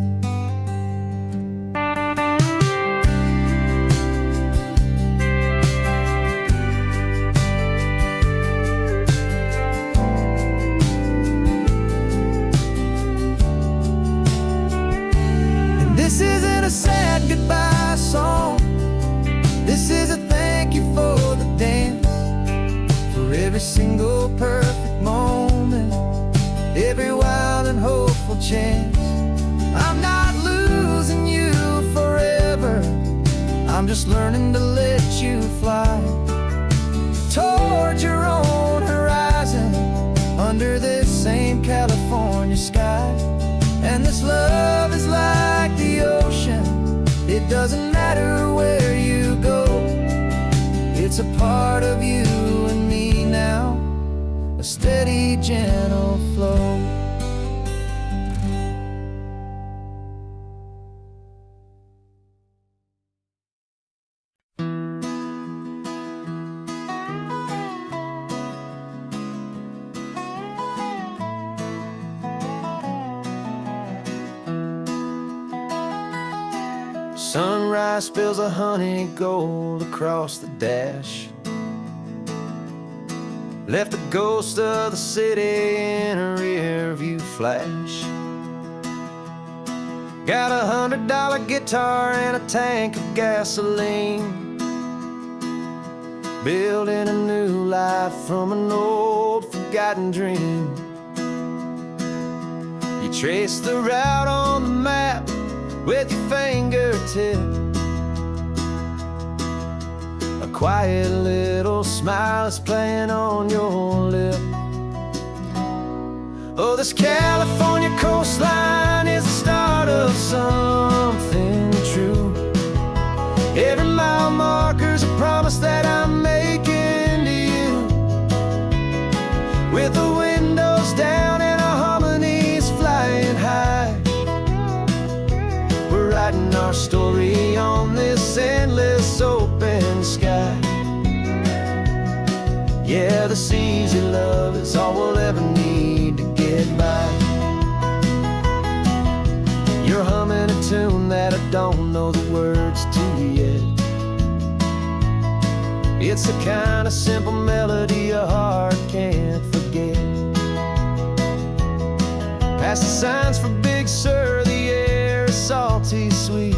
This isn't a sad goodbye song, this is a thank you for the dance, for every single perfect moment, every wild and hopeful chance. I'm not losing you forever, I'm just learning to let you fly toward your own horizon, under this same California sky. And this love is like the ocean, it doesn't matter where you go, it's a part of you and me now, a steady, gentle flow. Sunrise spills a honey gold across the dash, left the ghost of the city in a rear view flash. Got a $100 guitar and a tank of gasoline, building a new life from an old forgotten dream. You trace the route on the map with your fingertip, a quiet little smile is playing on your lip. Oh, this California coastline is the start of something true. Every mile marker's a promise that I'm making to you, with the windows down and our harmonies flying high. We're writing our story on this endless open sky. Yeah, this easy love is all we'll ever need to get by. You're humming a tune that I don't know the words to yet. It's the kind of simple melody a heart can't forget. Past the signs for Big Sur, the air is salty sweet.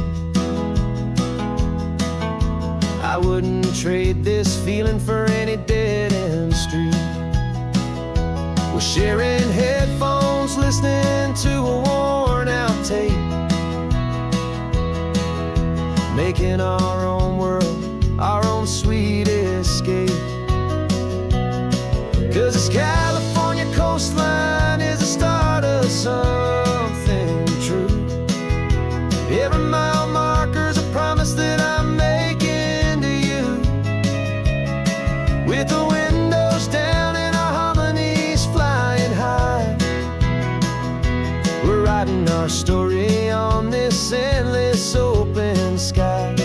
I wouldn't trade this feeling for any dead-end street. We're sharing headphones, listening to a worn-out tape, making our own world, our own sweet escape. 'Cause this California coastline is the start of something true. Every mile marker's a promise that I'm making to you, with the windows down and our harmonies flying high. We're writing our story on this endless open sky.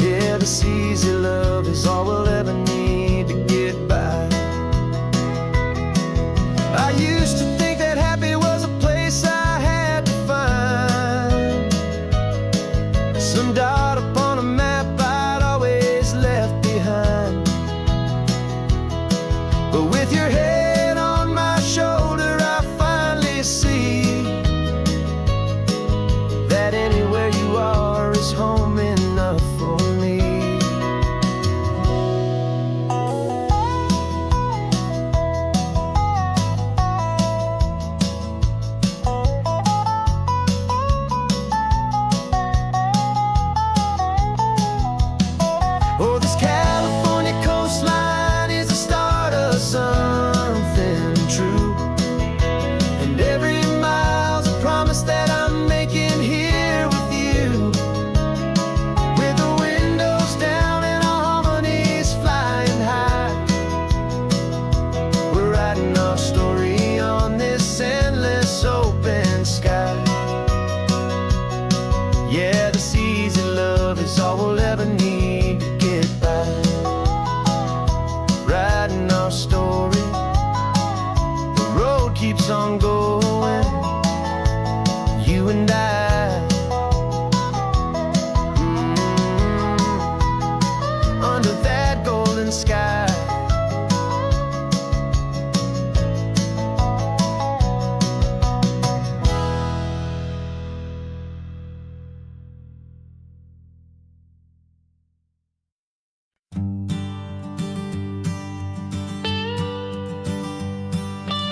Yeah, this easy love is all we'll ever need to get by. I used to think that happy was a place I had to find, some dot upon a map I'd always left behind. But with your head on my shoulder, I finally see that anywhere you are is home enough for me. is all we'll ever need to get by. Writing our story, the road keeps on going, you and I. Under that golden sky.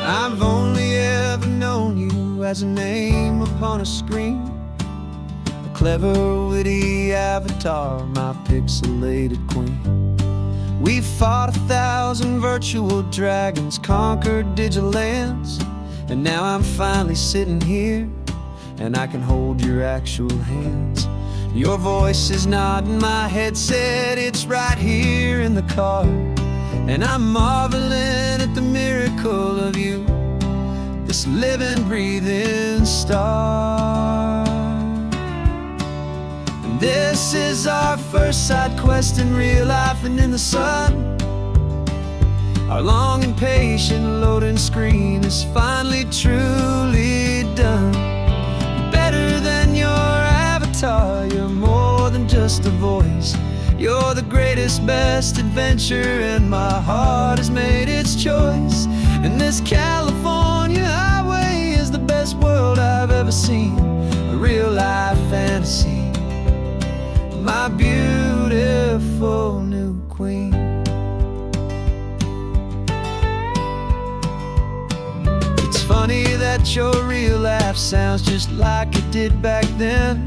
I've only ever known you as a name upon a screen, a clever, witty avatar, my pixelated queen. We fought 1,000 virtual dragons, conquered digital lands, and now I'm finally sitting here, and I can hold your actual hands. Your voice is not in my headset, it's right here in the car, and I'm marveling at the miracle of you, this living, breathing star. And this is our first side quest in real life and in the sun. Our long and patient loading screen is finally truly done. Better than your avatar, you're more than just a voice. You're the greatest, best adventure, and my heart has made its choice. And this California highway is the best world I've ever seen, a real life fantasy, my beautiful new queen. It's funny that your real life sounds just like it did back then,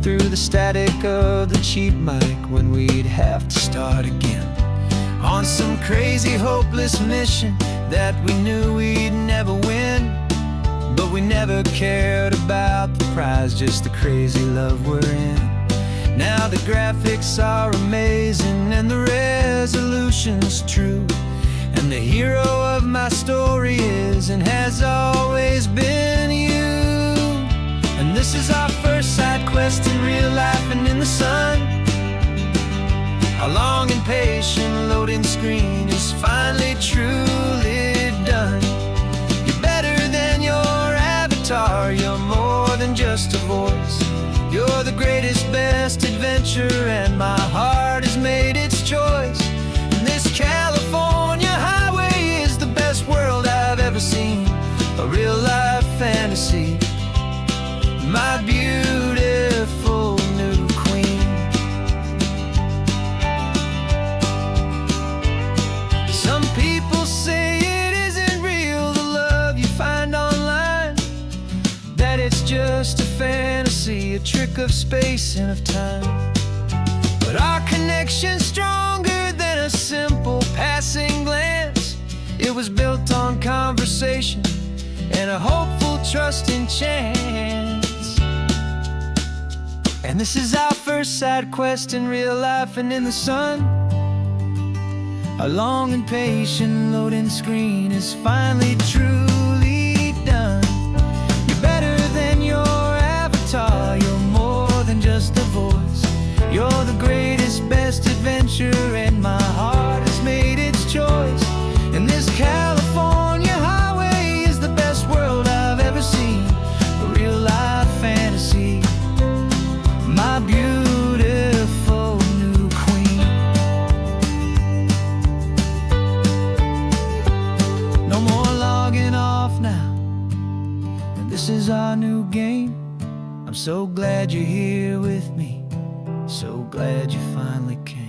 through the static of the cheap mic when we'd have to start again, on some crazy hopeless mission that we knew we'd never win. But we never cared about the prize, just the crazy love we're in. Now the graphics are amazing and the resolution's true, and the hero of my story is and has always been you. And this is our first side quest in real life and in the sun. Our long and patient loading screen is finally truly done. You're better than your avatar, you're more than just a voice. You're the greatest, best adventure, and my heart has made its choice. And this California highway is the best world I've ever seen, a real life fantasy, my beautiful new queen. Some people say it isn't real, the love you find online, that it's just a fantasy, a trick of space and of time. But our connection's stronger than a simple passing glance. It was built on conversation and a hopeful, trusting chance. And this is our first side quest in real life and in the sun. Our long and patient loading screen is finally truly done. You're better than your avatar, you're more than just a voice. You're the greatest, best adventure, and my heart has made its choice. And this California highway is the best world I've ever seen, a real life fantasy, my beautiful new queen. No more logging off now, and this is our new game. I'm so glad you're here with me, so glad you finally came.